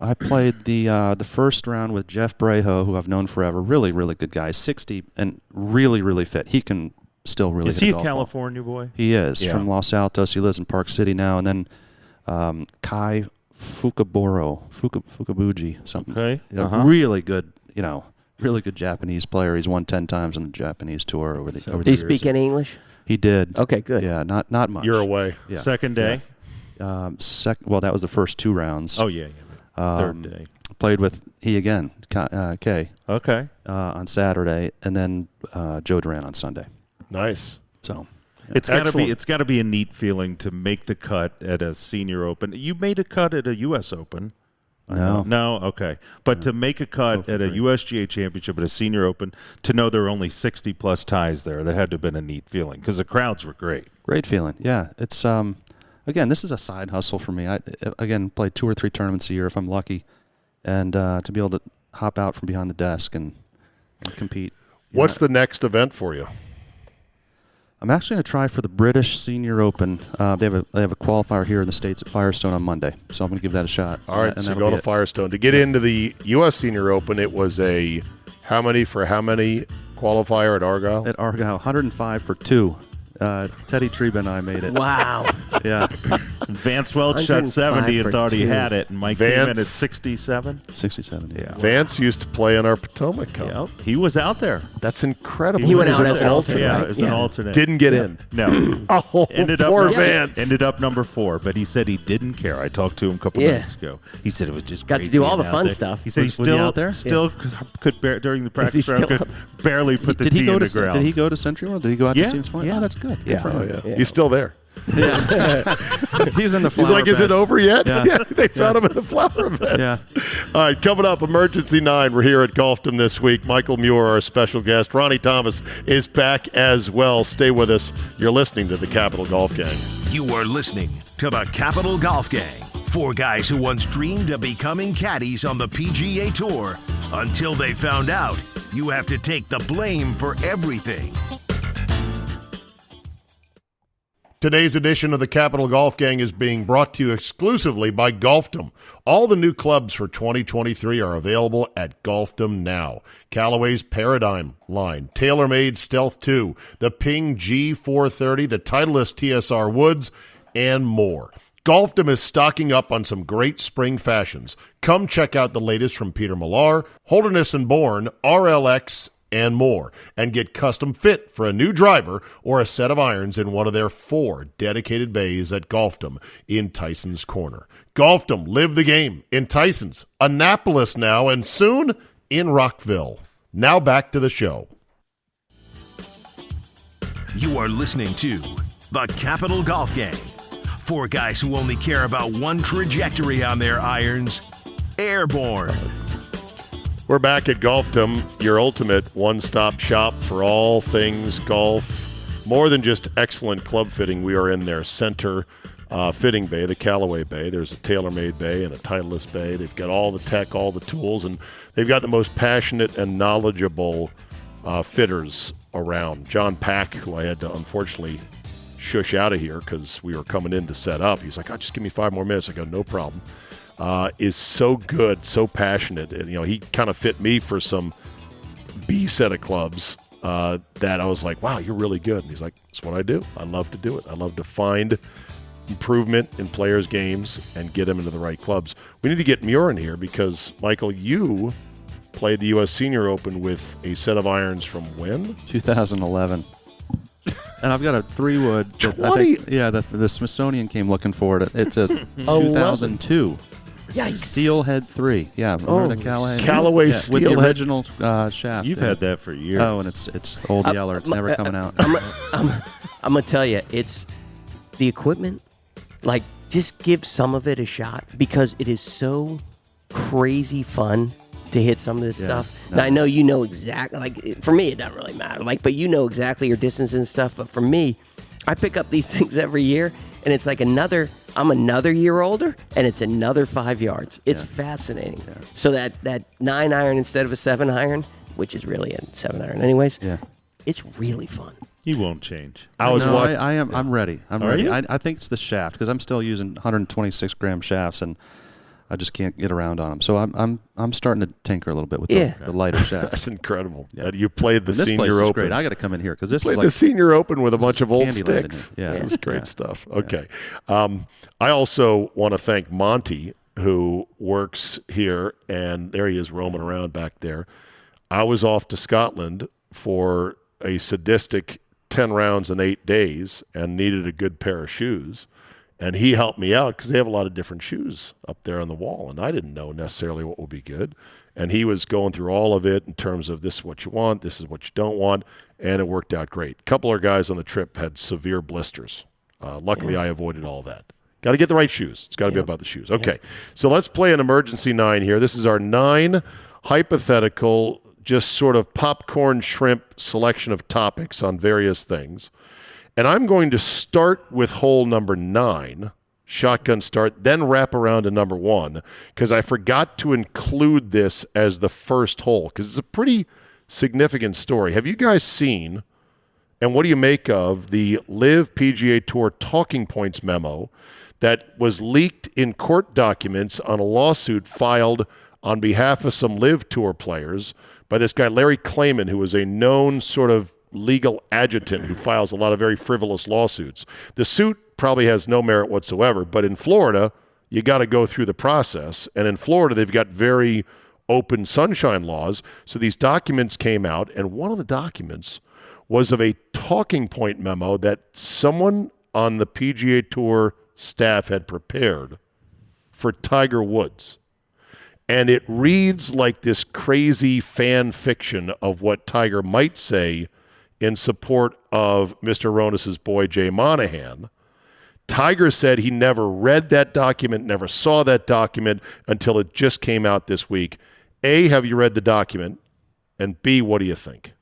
I played the first round with Jeff Breho, who I've known forever. Really, really good guy. 60 and really, really fit. He can still really Is hit he a a golf ball. California boy? He is Yeah. from Los Altos. He lives in Park City now. And then Kai Fukabuji, something. Okay. Really good, really good Japanese player. He's won 10 times on the Japanese tour over the Did he years. speak any English? He did. Okay, good. Yeah, not much. You're away. Yeah. Second day? Well, that was the first 2 rounds. Oh, yeah. Third day. Played with he again, Kay, Okay. on Saturday, and then Joe Duran on Sunday. Nice. So It's Excellent. got to be a neat feeling to make the cut at a senior open. You made a cut at a U.S. Open. No, okay. But to make a cut at a USGA championship at a senior open, to know there were only 60 plus ties there, that had to have been a neat feeling because the crowds were great. great feeling. Yeah, it's again, this is a side hustle for me. I play 2 or 3 tournaments a year if I'm lucky, and to be able to hop out from behind the desk and compete. What's the next event for you? I'm actually going to try for the British Senior Open. They have a qualifier here in the States at Firestone on Monday, so I'm going to give that a shot. All right, And so that'll go be to it. Firestone. To get into the U.S. Senior Open, it was a how many qualifier at Argyle? At Argyle, 105 for 2. Teddy Treba and I made it. Wow. Yeah, Vance Welch shot 105 70 and for thought he 2. had it, and Mike came in at Vance- 67. 67. Yeah. Vance used to play in our Potomac Cup. Yep. He was out there. That's incredible. He went Was out it as an alternate, Yeah, right? as an Yeah. alternate. Didn't get in. No. Oh, poor Vance. Ended up number 4, but he said he didn't care. I talked to him a couple Yeah. minutes ago. He said it was just Got great to do all being the out fun there. stuff. He said Was he out there? Still could during the practice round still could barely put the Did he tee go in to the ground. Did he go to Century World? Did he go out Yeah, to Stevens Point? yeah. Oh, that's good. Yeah. Oh, yeah. He's still there. He's in the flower He's like, is it beds. over yet? Yeah. They found him in the flower beds. Yeah. All right, coming up, Emergency 9. We're here at Golfdom this week. Michael Muir, our special guest. Ronnie Thomas is back as well. Stay with us. You're listening to the Capital Golf Gang. You are listening to the Capital Golf Gang. 4 guys who once dreamed of becoming caddies on the PGA Tour until they found out you have to take the blame for everything. Today's edition of the Capital Golf Gang is being brought to you exclusively by Golfdom. All the new clubs for 2023 are available at Golfdom now. Callaway's Paradigm line, TaylorMade Stealth 2, the Ping G430, the Titleist TSR Woods, and more. Golfdom is stocking up on some great spring fashions. Come check out the latest from Peter Millar, Holderness & Bourne, RLX, and more, and get custom fit for a new driver or a set of irons in one of their 4 dedicated bays at Golfdom in Tyson's Corner. Golfdom, live the game in Tyson's, Annapolis now, and soon in Rockville. Now back to the show. You are listening to the Capital Golf Gang. 4 guys who only care about one trajectory on their irons, airborne. We're back at Golfdom, your ultimate one-stop shop for all things golf. More than just excellent club fitting, we are in their center fitting bay, the Callaway Bay. There's a TaylorMade bay and a Titleist bay. They've got all the tech, all the tools, and they've got the most passionate and knowledgeable fitters around. John Pack, who I had to unfortunately shush out of here because we were coming in to set up. He's like, just give me 5 more minutes. I go, no problem. Is so good, so passionate. And, he kind of fit me for some B set of clubs that I was like, wow, you're really good. And he's like, that's what I do. I love to do it. I love to find improvement in players' games and get them into the right clubs. We need to get Muir in here because, Michael, you played the U.S. Senior Open with a set of irons from when? 2011. And I've got a 3-wood. that 20? The Smithsonian came looking for it. It's a 2002 Yikes. Steelhead 3. Yeah, remember the Callaway? Callaway With the Steelhead. original shaft. You've in had it. that for years. Oh, and it's old yeller. It's never coming out. I'm going to tell you, it's the equipment. Like, just give some of it a shot because it is so crazy fun to hit some of this stuff. no. Now, I know you know exactly, like, for me, it doesn't really matter. Like, but you know exactly your distance and stuff. But for me, I pick up these things every year, and it's like I'm another year older, and it's another 5 yards. It's fascinating. Yeah. So that 9-iron instead of a 7-iron, which is really a 7-iron anyways, Yeah. it's really fun. You won't change. I'm ready. I'm Are ready. you? I think it's the shaft because I'm still using 126 gram shafts, and I just can't get around on them. So I'm starting to tinker a little bit with the lighter shafts. That's incredible. You played the And this Senior place is Open. great. I got to come in here because this Played is like the Senior Open with a bunch of old Candyland in sticks. here. Yeah. This is great Yeah. stuff. Okay. I also want to thank Monty, who works here, and there he is roaming around back there. I was off to Scotland for a sadistic 10 rounds in 8 days and needed a good pair of shoes. And he helped me out because they have a lot of different shoes up there on the wall, and I didn't know necessarily what would be good. And he was going through all of it in terms of this is what you want, this is what you don't want, and it worked out great. A couple of guys on the trip had severe blisters. Luckily, I avoided all that. Got to get the right shoes. It's got to be about the shoes. Okay, so let's play an emergency 9 here. This is our 9 hypothetical, just sort of popcorn shrimp selection of topics on various things. And I'm going to start with hole number 9, shotgun start, then wrap around to number 1, because I forgot to include this as the first hole, because it's a pretty significant story. Have you guys seen, and what do you make of, the Live PGA Tour talking points memo that was leaked in court documents on a lawsuit filed on behalf of some Live Tour players by this guy, Larry Klayman, who was a known sort of legal adjutant who files a lot of very frivolous lawsuits. The suit probably has no merit whatsoever, but in Florida, you got to go through the process. And in Florida, they've got very open sunshine laws. So these documents came out, and one of the documents was of a talking point memo that someone on the PGA Tour staff had prepared for Tiger Woods. And it reads like this crazy fan fiction of what Tiger might say in support of Mr. Ronis's boy, Jay Monahan. Tiger said he never read that document, never saw that document until it just came out this week. A, have you read the document? And B, what do you think?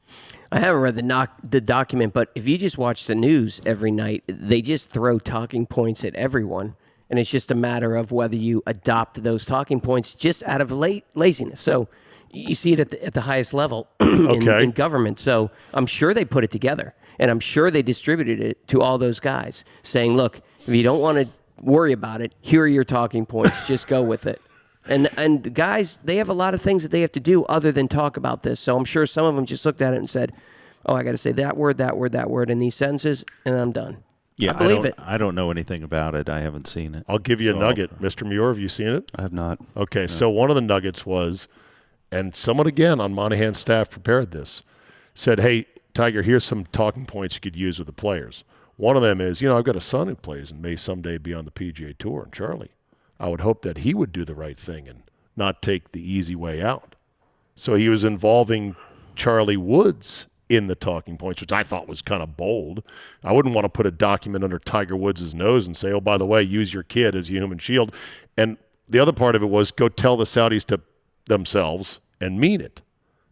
I haven't read the document, but if you just watch the news every night, they just throw talking points at everyone. And it's just a matter of whether you adopt those talking points just out of laziness. So you see it at the highest level in government. So I'm sure they put it together, and I'm sure they distributed it to all those guys, saying, look, if you don't want to worry about it, here are your talking points. Just go with it. And guys, they have a lot of things that they have to do other than talk about this. So I'm sure some of them just looked at it and said, oh, I got to say that word in these sentences, and I'm done. Yeah, I believe it. I don't know anything about it. I haven't seen it. I'll give you a nugget. Mr. Muir, have you seen it? I have not. Okay, so one of the nuggets was, and someone again on Monahan's staff prepared this, said, hey, Tiger, here's some talking points you could use with the players. One of them is, I've got a son who plays and may someday be on the PGA Tour, and Charlie, I would hope that he would do the right thing and not take the easy way out. So he was involving Charlie Woods in the talking points, which I thought was kind of bold. I wouldn't want to put a document under Tiger Woods' nose and say, oh, by the way, use your kid as a human shield. And the other part of it was go tell the Saudis to themselves and mean it.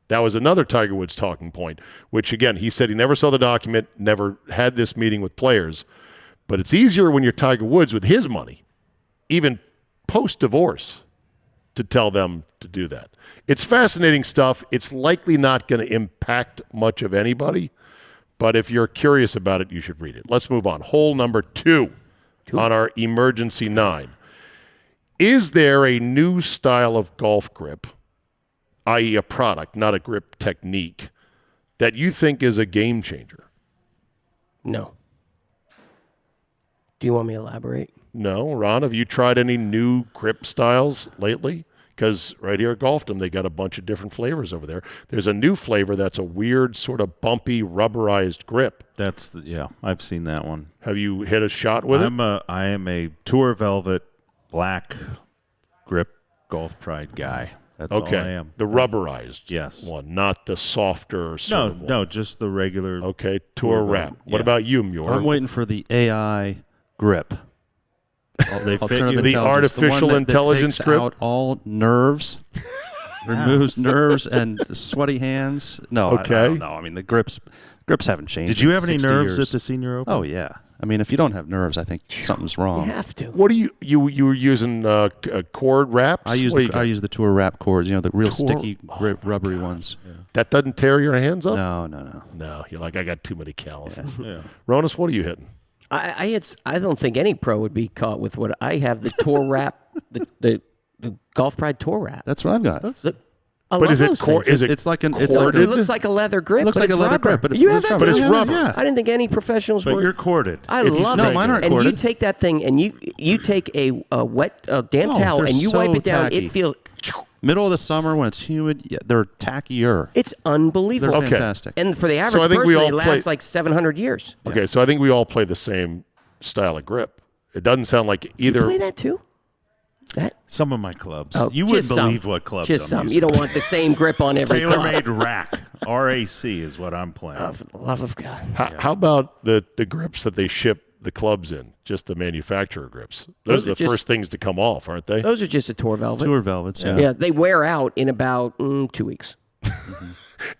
That was another Tiger Woods talking point, which, again, he said he never saw the document, never had this meeting with players. But it's easier when you're Tiger Woods with his money, even post-divorce, to tell them to do that. It's fascinating stuff. It's likely not going to impact much of anybody, but if you're curious about it, you should read it. Let's move on. Hole number 2 on our emergency 9. Is there a new style of golf grip, i.e. a product, not a grip technique, that you think is a game changer? No. Do you want me to elaborate? No. Ron, have you tried any new grip styles lately? Because right here at Golfdom, they got a bunch of different flavors over there. There's a new flavor that's a weird sort of bumpy, rubberized grip. I've seen that one. Have you hit a shot with it? I am a Tour Velvet black grip Golf Pride guy. That's all I am. The rubberized one, not the softer sort of one. No, just the regular. Okay, Tour Wrap. What about you, Muir? I'm waiting for the AI grip. They fit Alternative you. The artificial one that intelligence takes grip? out all nerves, removes nerves and sweaty hands. No, Okay. I don't know. I mean, the grips haven't changed. Did you in have any 60 nerves years. at the Senior Open? Oh yeah. I mean, if you don't have nerves, I think something's wrong. You have to. What do you were using cord wraps? I use the Tour Wrap cords. The real Tour- sticky, rubbery ones. That doesn't tear your hands up? No. No, you're like, I got too many calluses. Yeah. Ronis, what are you hitting? I don't think any pro would be caught with what I have. The Tour Wrap, the the Golf Pride Tour wrap. That's what I've got. Look, I But love is it those core? things. Is it? It's like an It corded? looks like a leather grip. It looks but like it's a leather rubber. grip, but it's you have that But it's too? rubber. Yeah. I didn't think any professionals But were. you're corded. I It's love no, it. mine aren't and you corded. take that thing and you take a wet damn Oh, towel they're and you so wipe it down. tacky. It feels. Middle of the summer when it's humid, yeah, they're tackier. It's unbelievable. They're Okay. fantastic. And for the So average I think we person, all it lasts play- like 700 years. Okay, so I think we all play the same style of grip. It doesn't sound like either. Play that too. That Some of my clubs. oh, You wouldn't just some. believe what clubs Just I'm some. using. You don't want the same grip on every club. Tailor-made rack. RAC is what I'm playing. Oh, for the love of God. How about the grips that they ship the clubs in? Just the manufacturer grips. Those are the are just- first things to come off, aren't they? Those are just a tour velvet. Tour velvets. Yeah. Yeah, they wear out in about 2 weeks.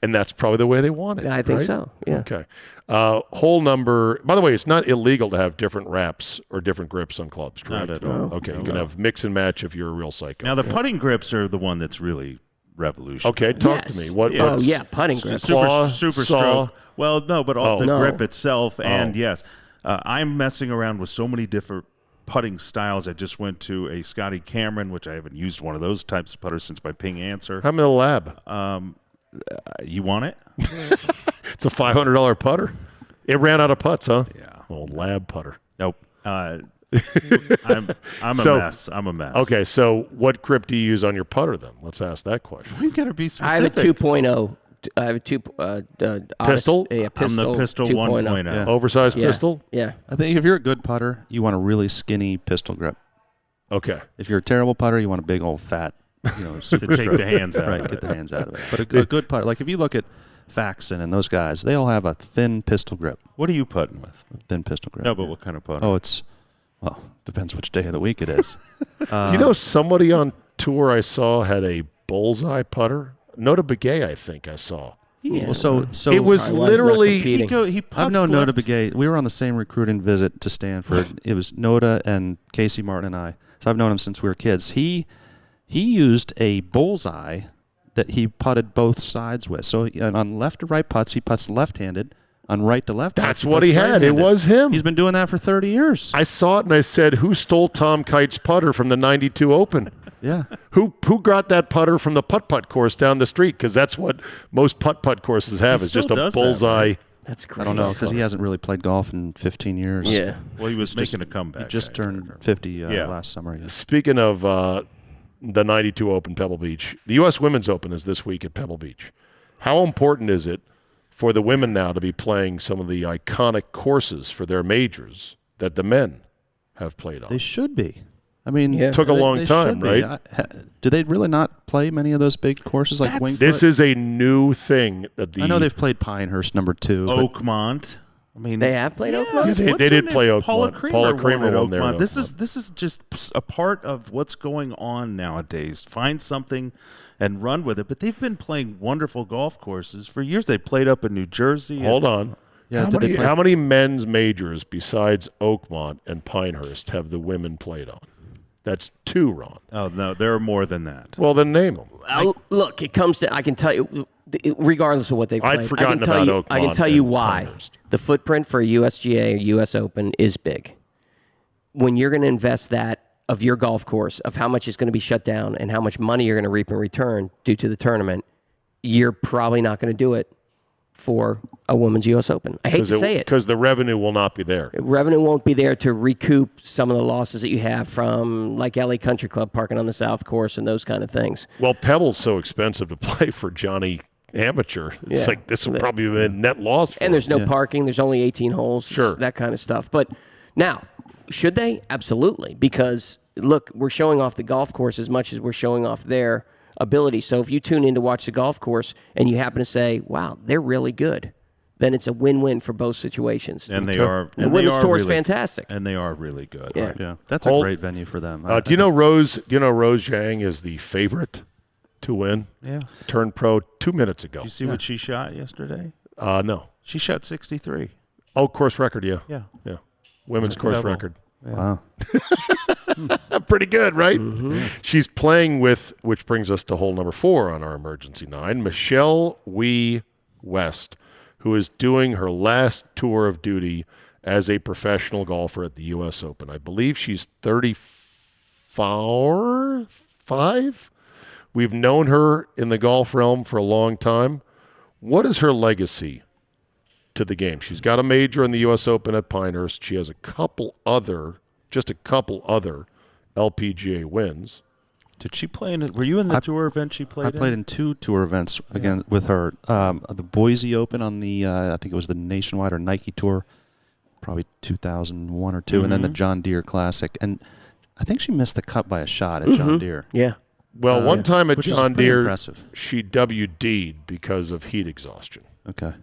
And that's probably the way they want it. I think right? so. Yeah. Okay. Hole number. By the way, it's not illegal to have different wraps or different grips on clubs, correct? Not at all. Okay, you can have mix and match if you're a real psycho. Now, the putting grips are the one that's really revolutionary. Okay, talk to Yes. me. What? Oh what's- yeah, putting grip. Claw, Super saw. stroke. Well, no, but all the No. grip itself, and yes, I'm messing around with so many different putting styles. I just went to a Scotty Cameron, which I haven't used one of those types of putters since my Ping Answer. I'm in the lab. You want it? It's a $500 putter. It ran out of putts, huh? Yeah. Old lab putter. Nope. I'm So- a mess. I'm a mess. Okay, so what grip do you use on your putter then? Let's ask that question. You got to be I have a specific. 2.0. I have a Pistol? Yeah, I'm pistol. the Pistol 1.0. Yeah. Oversized Yeah. pistol? Yeah. I think if you're a good putter, you want a really skinny pistol grip. Okay. If you're a terrible putter, you want a big old fat, super To take stroke. the hands out Right, of get it. the hands out of it. But a good putter, like if you look at Faxon and those guys, they all have a thin pistol grip. What are you putting with? Thin pistol grip. No, but what kind of putter? Oh, well, depends which day of the week it is. Do you know somebody on tour I saw had a bullseye putter? Nota Begay, I think I saw. Well, so It was I was not literally. competing. He I've known left. Nota Begay. We were on the same recruiting visit to Stanford. It was Nota and Casey Martin and I. So I've known him since we were kids. He used a bullseye that he putted both sides with. So on left to right putts, he putts left-handed. On right to left, That's putts, what putts he had. It right-handed. was him. He's been doing that for 30 years. I saw it and I said, "Who stole Tom Kite's putter from the '92 Open? Yeah. Who got that putter from the putt-putt course down the street? Because that's what most putt-putt courses have. He Is just still a does that, bullseye." right? That's I great. don't know because he hasn't really played golf in 15 years. Yeah. Well, he was making a comeback. He just turned 50 last summer. Yeah. Speaking of the '92 Open, Pebble Beach, the U.S. Women's Open is this week at Pebble Beach. How important is it for the women now to be playing some of the iconic courses for their majors that the men have played on? They should be. I mean, Yeah. Took a long they time, should be. right? Do they really not play many of those big courses like Wingfoot? This is a new thing that the I know they've played Pinehurst number 2. but Oakmont. I mean, They have played Oakmont? Yeah, What's they her did name? play Paula Oakmont. Creamer, Paula Creamer won won there at at Oakmont. Oakmont. This is just a part of what's going on nowadays. Find something and run with it. But they've been playing wonderful golf courses for years. They played up in New Jersey. Hold on. Yeah, how, did they many, play- how many men's majors besides Oakmont and Pinehurst have the women played on? That's 2, Ron. Oh no, there are more than that. Well, then name them. Look, it comes to. I can tell you, regardless of what they've played. I'd forgotten I can tell about you, I can Oakmont tell you and why. Pinehurst. The footprint for a USGA or US Open is big. When you're going to invest that of your golf course, of how much is going to be shut down and how much money you're going to reap in return due to the tournament, you're probably not going to do it for a women's U.S. Open. I hate to say it. Because the revenue will not be there. Revenue won't be there to recoup some of the losses that you have from like LA Country Club parking on the South Course and those kind of things. Well, Pebble's so expensive to play for Johnny Amateur. It's Yeah. like this will probably be a net loss for And there's him. no parking. There's only 18 holes. Sure. That kind of stuff. But now, should they? Absolutely. Because, look, we're showing off the golf course as much as we're showing off their ability. So if you tune in to watch the golf course and you happen to say, wow, they're really good, then it's a win-win for both situations. And they are. The And women's they are tour is really, fantastic. And they are really good. Yeah. Yeah, that's a Hold- great venue for them. Do you know Rose? Do you know Rose Zhang is the favorite to win? Yeah. Turned pro 2 minutes ago. Did you see what she shot yesterday? No. She shot 63. Oh, course record. Yeah. Yeah. Yeah. Women's course incredible. record. Wow. Pretty good, right? She's playing with, which brings us to hole number 4 on our emergency 9, Michelle Wee West, who is doing her last tour of duty as a professional golfer at the U.S. Open. I believe she's 34, 25. We've known her in the golf realm for a long time. What is her legacy to the game? She's got a major in the U.S. Open at Pinehurst. She has just a couple other LPGA wins. Did she play in it? Were you in the tour event she played in? I played in 2 tour events again with her. The Boise Open on the, I think it was the Nationwide or Nike Tour, probably 2001 or 2, and then the John Deere Classic. And I think she missed the cut by a shot at John Deere. Yeah. Well, one time at Which is John pretty Deere, impressive. she WD'd because of heat exhaustion. Okay.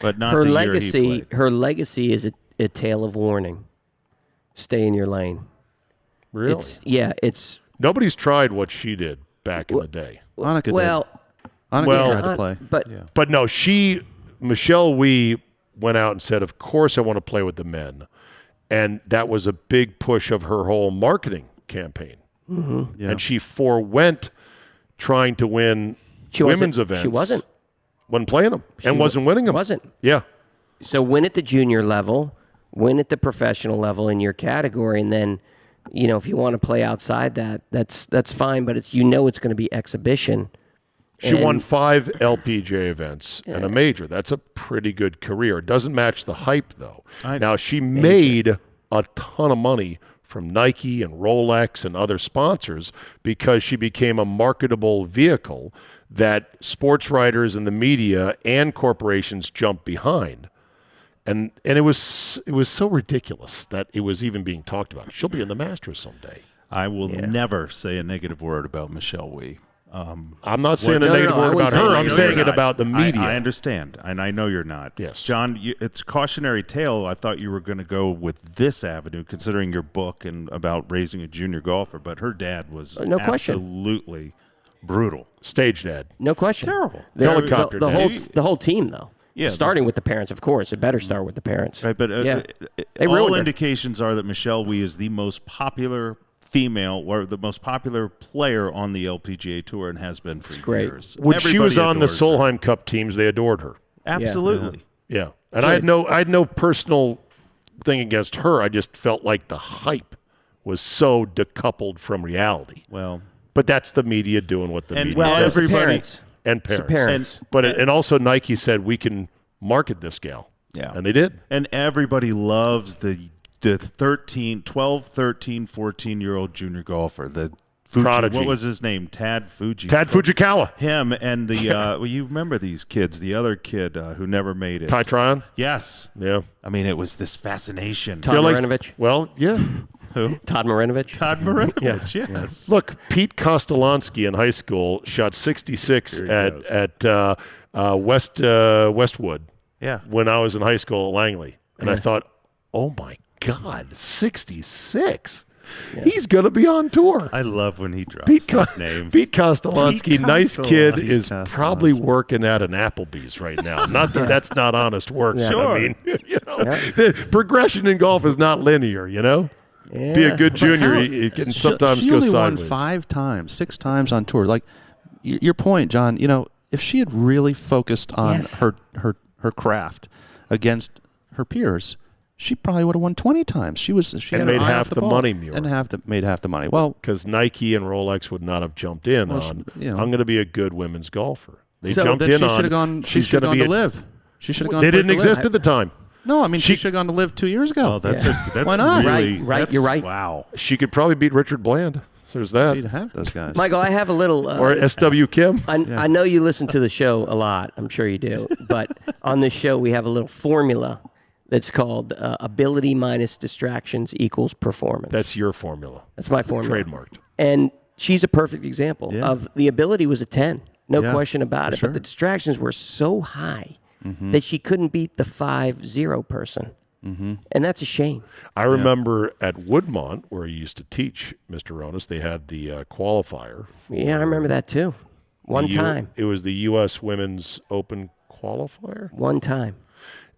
But not Her the legacy, year he played. her legacy is a tale of warning. Stay in your lane. Really? It's Nobody's tried what she did back in the day. Annika did. well, Annika tried to play. but But no, Michelle Wee went out and said, of course I want to play with the men. And that was a big push of her whole marketing campaign. Mm-hmm. Yeah. And she forewent trying to win women's events. She wasn't playing them and wasn't winning them. Wasn't. Yeah. So win at the junior level, win at the professional level in your category, and then, if you want to play outside that, that's fine. But it's it's going to be exhibition. She won 5 LPGA events and a major. That's a pretty good career. It doesn't match the hype, though. Now, she made a ton of money from Nike and Rolex and other sponsors because she became a marketable vehicle that sports writers and the media and corporations jumped behind. And it was so ridiculous that it was even being talked about. She'll be in the Masters someday. I will never say a negative word about Michelle Wee. I'm not saying a negative word about her. I'm saying it about the media. I understand, and I know you're not. Yes. John, it's a cautionary tale. I thought you were going to go with this avenue, considering your book and about raising a junior golfer, but her dad was No question. absolutely brutal. Stage dad. No question. Terrible. Helicopter dad. The whole team, though. Yeah, Starting with the parents, of course. It better start with the parents. Right, but They all ruined her. indications are that Michelle Wee is the most popular female or the most popular player on the LPGA Tour and has been for great. years. When she was Everybody on the adores her. Solheim Cup teams, they adored her. Absolutely. Yeah. And I had no personal thing against her. I just felt like the hype was so decoupled from reality. Well, But that's the media doing what the And- media well, does. it's the everybody- parents. And It's the parents. parents. And also Nike said we can market this gal. Yeah. And they did. and everybody loves the 12, 13, 14-year-old junior golfer. The Fuji, Prodigy. what was his name? Tad Fuji. Tad Fujikawa. Him and the well, you remember these kids? The other kid who never made it. Ty Tryon. Yes. Yeah. I mean, it was this fascination. Todd They're like- Marinovich. Well, yeah. Todd Marinovich. Todd Marinovich. Yes. Look, Pete Kostolansky in high school shot 66 at Westwood Yeah. when I was in high school at Langley. And I thought, oh, my God, 66. He's going to be on tour. I love when he drops Pete those names. Pete Kostolansky, Pete nice kid, Kostolansky. is probably working at an Applebee's right now. Not that that's not honest work. but Sure. I mean, the progression in golf is not linear, Be a good junior. You can sometimes she go only sideways. won 5 times, 6 times on tour. Like your point, John. If she had really focused on Yes. her craft against her peers, she probably would have won 20 times. She And had made her eye half off the the ball. money, Muir. and made half the money. Well, Because Nike and Rolex would not have jumped in Well, on, you know. I'm going to be a good women's golfer. They So jumped then in she on, should have gone. She she's should have going gone to to be live. She should have gone. They to didn't Live. exist at the time. No, I mean she should have gone to live 2 years ago. Oh, that's Why not? really Right, that's- you're right. Wow. She could probably beat Richard Bland. So there's that. You'd have those guys. Michael, I have a little. Or S.W. Kim. I know you listen to the show a lot. I'm sure you do. But on this show, we have a little formula that's called ability minus distractions equals performance. That's your formula. That's my formula. Trademarked. And she's a perfect example Yeah. of the ability was a 10. No Yeah, question about it. sure. But the distractions were so high that she couldn't beat the 5-0 person. And that's a shame. I remember at Woodmont, where I used to teach, Mr. Ronas, they had the qualifier. Yeah, I remember that too. One time. It was the U.S. Women's Open qualifier. One time.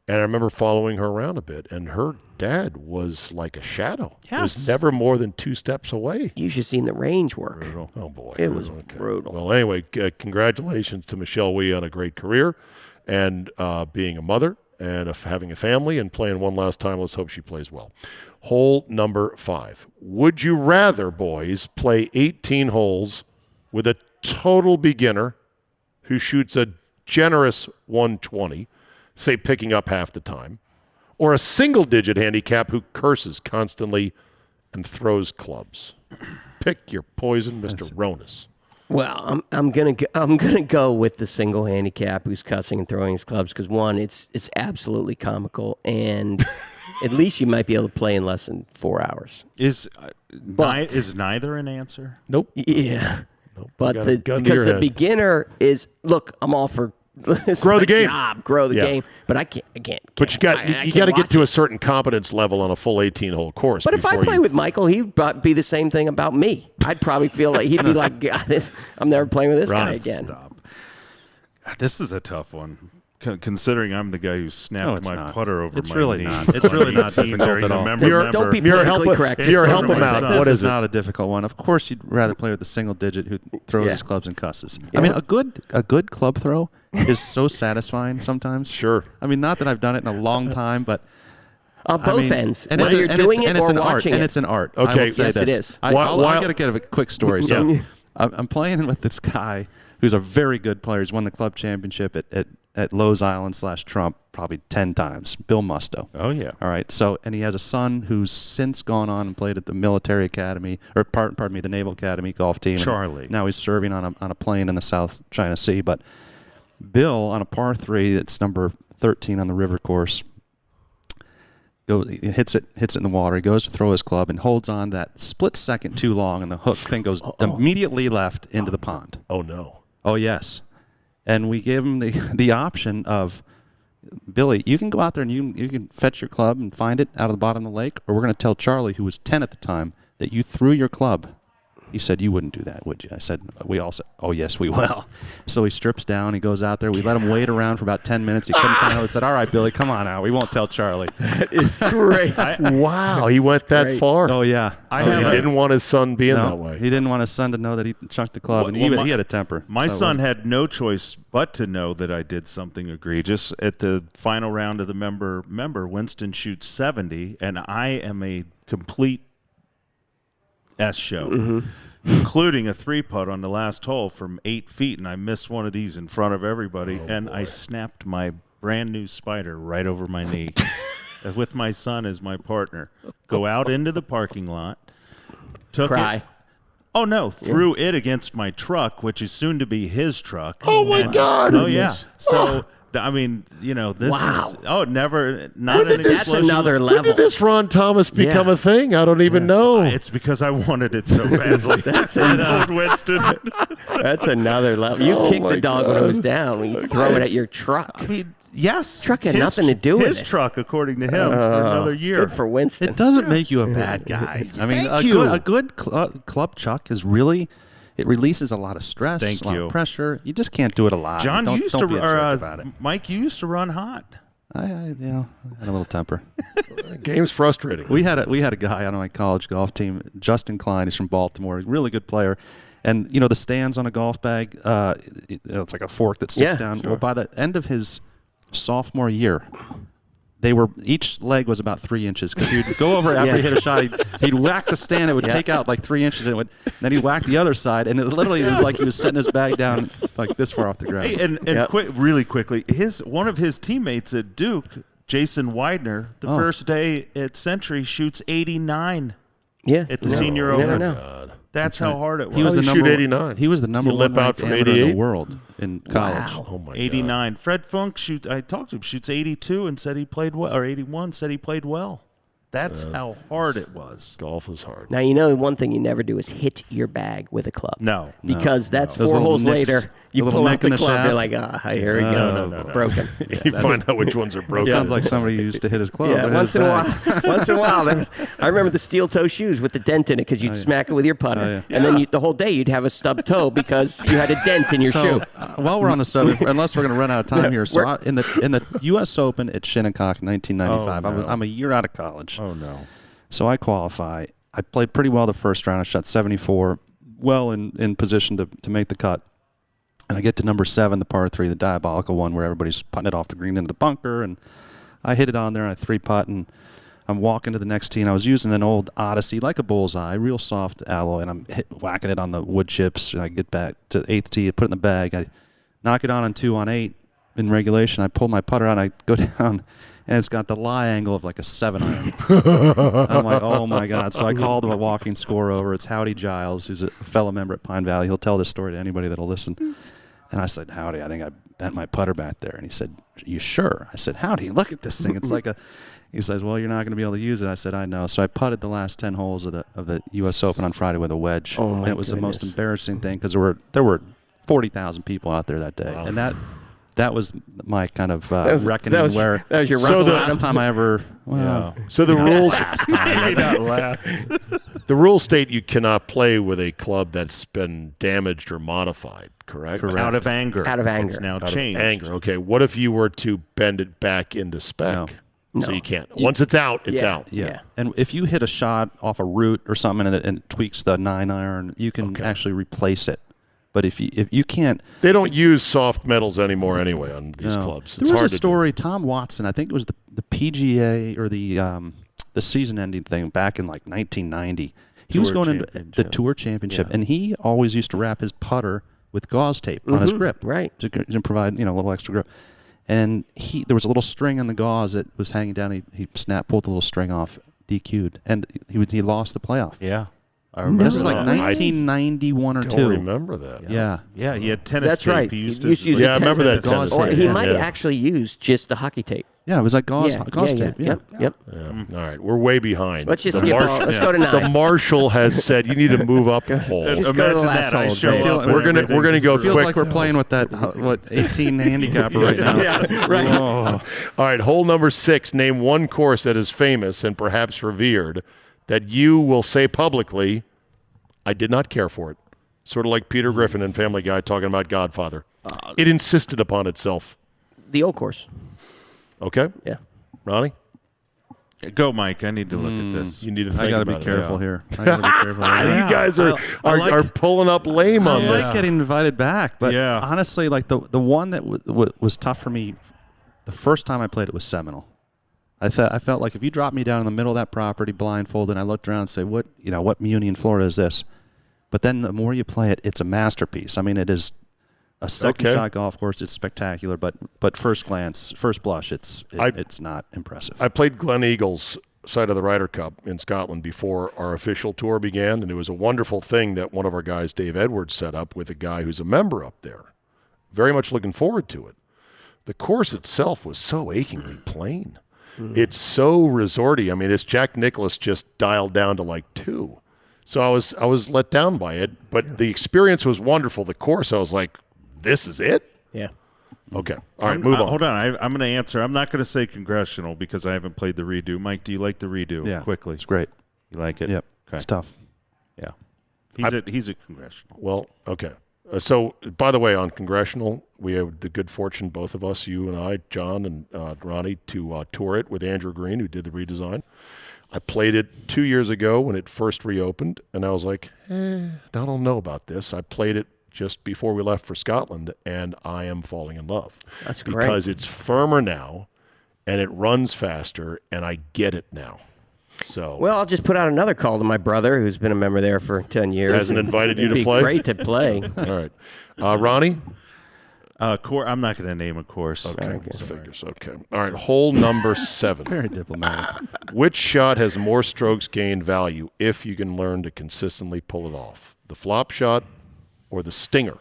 And I remember following her around a bit, and her dad was like a shadow. He was Yes. never more than 2 steps away. You should have seen the range work. Oh, boy. It was brutal. Well, anyway, congratulations to Michelle Wee on a great career and being a mother and having a family and playing one last time. Let's hope she plays well. Hole number 5. Would you rather, boys, play 18 holes with a total beginner who shoots a generous 120, say picking up half the time, or a single-digit handicap who curses constantly and throws clubs? Pick your poison, Mr. Ronas. Well, I'm gonna go with the single handicap who's cussing and throwing his clubs because one, it's absolutely comical, and at least you might be able to play in less than 4 hours. Is neither an answer? Nope. Yeah, Nope. but Gun to because your the head. beginner is look, I'm all for Grow the game. grow the Yeah. game, but I can't. But you got to get to a certain competence level on a full 18-hole course. But if I play with Michael, he'd be the same thing about me. I'd probably feel like he'd be like, God, I'm never playing with this guy again. Stop. This is a tough one, considering I'm the guy who snapped my not. putter over It's my really knee. not. It's really not 18 difficult during at the all. member. Don't be Muir, politically help- correct. Muir, Just help for him my out. son. What This is is it? not a difficult one. Of course, you'd rather play with the single digit who throws Yeah. his clubs and cusses. I mean, a good club throw is so satisfying sometimes. Sure. I mean, not that I've done it in a long time, but On both ends, and whether you're doing it it's or an art, watching and it. it's an art. Okay. I would say Yes, it this. is. I While- got to give a quick story. So Yeah. I'm playing with this guy who's a very good player. He's won the club championship at Lowe's Island / Trump probably 10 times. Bill Musto. Oh, yeah. All right. So, and he has a son who's since gone on and played at the military academy, or pardon me, the Naval Academy golf team. And Charlie. now he's serving on a plane in the South China Sea. But Bill, on a par 3, it's number 13 on the river course, he hits it in the water. He goes to throw his club and holds on that split second too long, and the hook thing goes immediately left into the pond. Oh, no. Oh, yes. And we gave him the option of, Billy, you can go out there and you can fetch your club and find it out of the bottom of the lake, or we're going to tell Charlie, who was 10 at the time, that you threw your club. He said, you wouldn't do that, would you? I said, we all said, oh, yes, we will. So he strips down. He goes out there. We let him wait around for about 10 minutes. He couldn't find out. He said, all right, Billy, come on out. We won't tell Charlie. It's great. Wow, he went that great. far. Oh, yeah. He didn't want his son being No, that way. he didn't want his son to know that he chunked the club, and he had a temper. My So, son had no choice but to know that I did something egregious. At the final round of the member, Winston shoots 70, and I am a complete S show, including a 3-putt on the last hole from 8 feet, and I missed one of these in front of everybody, I snapped my brand new Spider right over my knee with my son as my partner. Go out into the parking lot, took Cry. it. Oh, no, threw it against my truck, which is soon to be his truck. Oh, my God. Oh, yeah. So, I mean, this Wow. is, not an That's explosion. another When level. did this Ron Thomas become Yeah. a thing? I don't even know. It's because I wanted it so badly. I told Winston. That's another level. You kick my the dog when it was down when you throw it at your truck. I mean, yes. Truck had nothing to do with his it. truck, according to him, for another year. Good for Winston. It doesn't make you a bad guy. I mean, a good club chuck is really, it releases a lot of stress, Thank a lot you. of pressure. You just can't do it a lot. John, don't, you used don't to, be a jerk about it. Mike, you used to run hot. I had a little temper. Game's frustrating. We had a guy on my college golf team, Justin Klein. He's from Baltimore. He's a really good player. And the stands on a golf bag, it's like a fork that sticks Yeah, down. sure. Well, by the end of his sophomore year, each leg was about 3 inches because he'd go over after he hit a shot. He'd whack the stand. It would take out like 3 inches. And then he'd whack the other side, and it literally was like he was setting his bag down like this far off the ground. Hey, and really quickly, one of his teammates at Duke, Jason Widener, the first day at Century shoots 89 yeah. at the Senior You never Open. know. That's how hard it was. He was How the do you number shoot 89? He was the number You one lip out ranked from amateur in 88? the world in college. Wow. Oh, my God. 89. Fred Funk shoots. I talked to him. Shoots 82 and said he played well, or 81 said he played well. That's how hard it was. Golf is hard. Now, one thing you never do is hit your bag with a club. No. Because that's Those 4 little holes nicks, later. You the little pull out nick in the the club, you're shaft. like, here we go. No. Broken. You find out which ones are broken. Sounds like somebody used to hit his club. Yeah, in once his in a bag. while. Once in a while. I remember the steel toe shoes with the dent in it because you'd smack it with your putter. And then the whole day you'd have a stub toe because you had a dent in your shoe. While we're on the subject, unless we're going to run out of time here, so in the U.S. Open at Shinnecock in 1995, I'm a year out of college. Oh, no. So I qualify. I played pretty well the first round. I shot 74, well in position to make the cut. And I get to number 7, the par 3, the diabolical one where everybody's putting it off the green into the bunker. And I hit it on there on a 3-putt, and I'm walking to the next tee, and I was using an old Odyssey, like a bullseye, real soft alloy, and I'm whacking it on the wood chips, and I get back to the 8th tee, I put it in the bag, I knock it on 2 on 8 in regulation, I pull my putter out, I go down, and it's got the lie angle of like a 7-iron. I'm like, oh my God. So I called a walking score over. It's Howdy Giles, who's a fellow member at Pine Valley. He'll tell this story to anybody that'll listen. And I said, Howdy, I think I bent my putter back there. And he said, you sure? I said, Howdy, look at this thing. It's like a, he says, well, you're not going to be able to use it. I said, I know. So I putted the last 10 holes of the U.S. Open on Friday with a wedge. Oh, my and it was goodness. the most embarrassing thing because there were 40,000 people out there that day. Wow. And that was my kind of reckoning that was your so the Russell last time I ever. Yeah. So the rules. The rules state you cannot play with a club that's been damaged or modified. Correct. Out of anger. Out of anger. It's now Out changed. of anger. Okay. What if you were to bend it back into spec? No. So you can't. Once it's out, it's Yeah. out. Yeah. And if you hit a shot off a root or something and it tweaks the 9-iron, you can actually replace it. But if you can't, They don't use soft metals anymore anyway on these clubs. It's there hard was a to story. Tom Watson, I think it was the PGA or the season-ending thing back in like 1990. He was going into the Tour Championship, and he always used to wrap his putter with gauze tape on his grip, right, to provide a little extra grip. And there was a little string on the gauze that was hanging down. He pulled the little string off, DQ'd, and he lost the playoff. Yeah. I remember This is like that. 1991 or I 2. don't remember that. Yeah. Yeah, he had tennis That's tape. right. He used You to used to use Yeah, I remember that gauze tennis Or tape. he tape. might Yeah. actually use just the hockey tape. Yeah, it was like gauze tape. Yep. Yeah. All right, we're way behind. Let's just The skip marshal- all. Let's go to 9. The marshal has said you need to move up a hole. Just go to the Imagine last that. I hole, show Jay. up. and We're gonna everything go is- Feels quick. like we're playing with that 18 handicapper right now. Yeah, right. All right, hole number 6. Name one course that is famous and perhaps revered that you will say publicly, I did not care for it. Sort of like Peter Griffin in Family Guy talking about Godfather. It insisted upon itself. The old course. Okay, Yeah. Ronnie, Go, Mike. I need to look at this. you need to think I got to be about it. careful here. I got to be careful. You guys are pulling up lame on I this. like getting invited back, but Yeah. honestly, like the one that was tough for me, the first time I played it was Seminole. I felt like if you dropped me down in the middle of that property blindfolded, and I looked around and say, what muni in Florida is this? But then the more you play it, it's a masterpiece. I mean, it is a second shot golf course. It's spectacular, but first glance, first blush, it's not impressive. I played Glen Eagles side of the Ryder Cup in Scotland before our official tour began, and it was a wonderful thing that one of our guys, Dave Edwards, set up with a guy who's a member up there. Very much looking forward to it. The course itself was so achingly plain. It's so resorty. I mean, it's Jack Nicklaus just dialed down to like 2. So I was let down by it, but the experience was wonderful. The course, I was like, this is it? Yeah. Okay. All right, move on. Hold on. I'm going to answer. I'm not going to say congressional because I haven't played the redo. Mike, do you like the redo? Yeah, Quickly. it's great. You like it? Yep, Okay. it's tough. Yeah. He's a congressional. Well, okay. So, by the way, on Congressional, we have the good fortune, both of us, you and I, John and Ronnie, to tour it with Andrew Green, who did the redesign. I played it 2 years ago when it first reopened, and I was like, I don't know about this. I played it just before we left for Scotland, and I am falling in love. That's great. Because it's firmer now, and it runs faster, and I get it now. So Well, I'll just put out another call to my brother, who's been a member there for 10 years. Hasn't and invited you it'd to be play? Great to play. all right. Ronnie? I'm not going to name a course. Okay. Figures. Okay. All right. Hole number 7. Very diplomatic. Which shot has more strokes gained value if you can learn to consistently pull it off? The flop shot or the stinger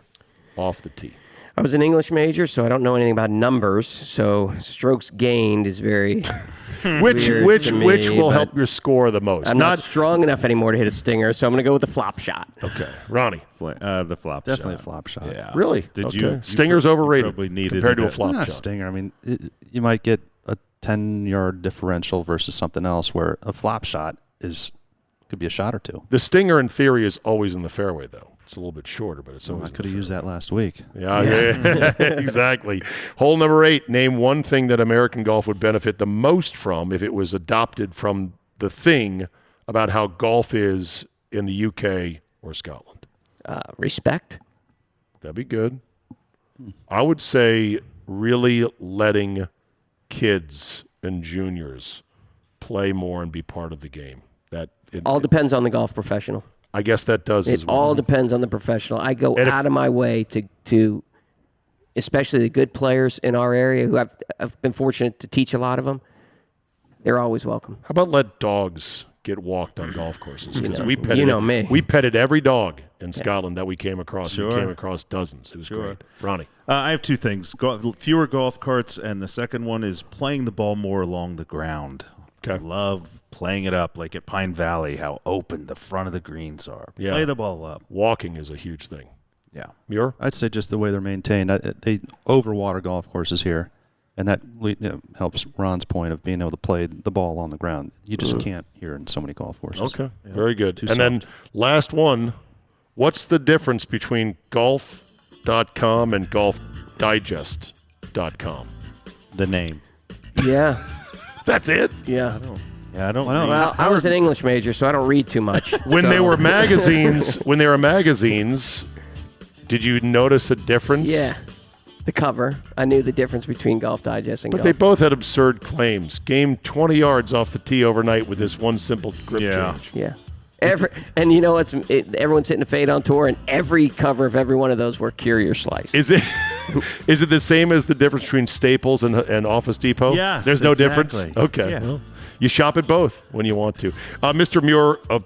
off the tee? I was an English major, so I don't know anything about numbers. So strokes gained is very Which weird to me, will but help your score the most? I'm not strong enough anymore to hit a stinger, so I'm going to go with the flop shot. Okay. Ronnie. The flop Definitely shot. a flop shot. Yeah. Really? Did okay. you Stinger's you overrated probably needed compared to a it. flop Not a shot. stinger. I mean, you might get a 10-yard differential versus something else where a flop shot could be a shot or two. The stinger, in theory, is always in the fairway, though. It's a little bit shorter, but it's always I in the could have used fairway. that last week. Yeah, exactly. Hole number 8. Name one thing that American golf would benefit the most from if it was adopted from the thing about how golf is in the UK or Scotland. Respect. That'd be good. I would say really letting kids and juniors play more and be part of the game? All depends on the golf professional. I guess that does as It well. all depends on the professional. I go out of my way to, especially the good players in our area who I've been fortunate to teach a lot of them. They're always welcome. How about let dogs get walked on golf courses? Because we me. We petted every dog in Scotland that we came across. We came across dozens. It was great. Ronnie. I have two things: fewer golf carts, and the second one is playing the ball more along the ground. Okay. I love playing it up, like at Pine Valley, how open the front of the greens are. Yeah. Play the ball up. Walking is a huge thing. Yeah. Muir? I'd say just the way they're maintained. They overwater golf courses here, and that helps Ron's point of being able to play the ball on the ground. You just can't here in so many golf courses. Okay, very good. And soft. then last one, what's the difference between golf.com and golfdigest.com? The name. Yeah. That's it? Yeah. Yeah, I don't. Well, I was an English major, so I don't read too much. When they were magazines, did you notice a difference? Yeah. The cover. I knew the difference between Golf Digest and But Golf. they both had absurd claims. Game 20 yards off the tee overnight with this one simple grip change. Yeah. And you know everyone's hitting a fade on tour, and every cover of every one of those were cure your slice. Is it the same as the difference between Staples and Office Depot? Yes, There's no exactly. difference? Okay. Yeah. Well, you shop at both when you want to. Mr. Muir, a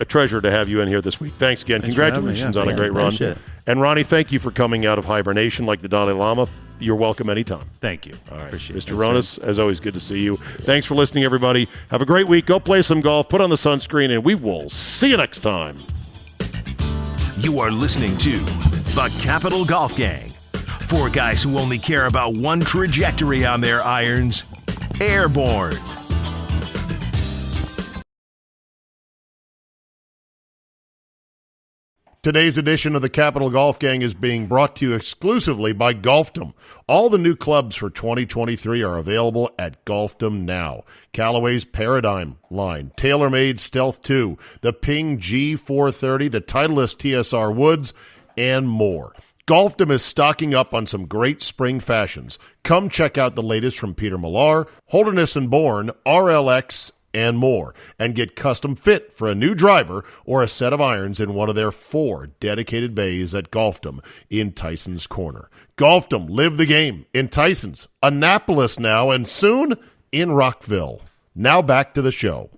treasure to have you in here this week. Thanks again. Thanks for having me. Congratulations Yeah, on a great run. appreciate it. And Ronnie, thank you for coming out of hibernation like the Dalai Lama. You're welcome anytime. Thank you. All right. Appreciate Mr. it. Ronas, as always, good to see you. Thanks for listening, everybody. Have a great week. Go play some golf. Put on the sunscreen, and we will see you next time. You are listening to the Capital Golf Gang. Four guys who only care about one trajectory on their irons: airborne. Today's edition of the Capital Golf Gang is being brought to you exclusively by Golfdom. All the new clubs for 2023 are available at Golfdom now. Callaway's Paradigm line, TaylorMade Stealth 2, the Ping G430, the Titleist TSR Woods, and more. Golfdom is stocking up on some great spring fashions. Come check out the latest from Peter Millar, Holderness & Bourne, RLX, and more, and get custom fit for a new driver or a set of irons in one of their 4 dedicated bays at Golfdom in Tyson's Corner. Golfdom, live the game in Tyson's, Annapolis now, and soon in Rockville. Now back to the show.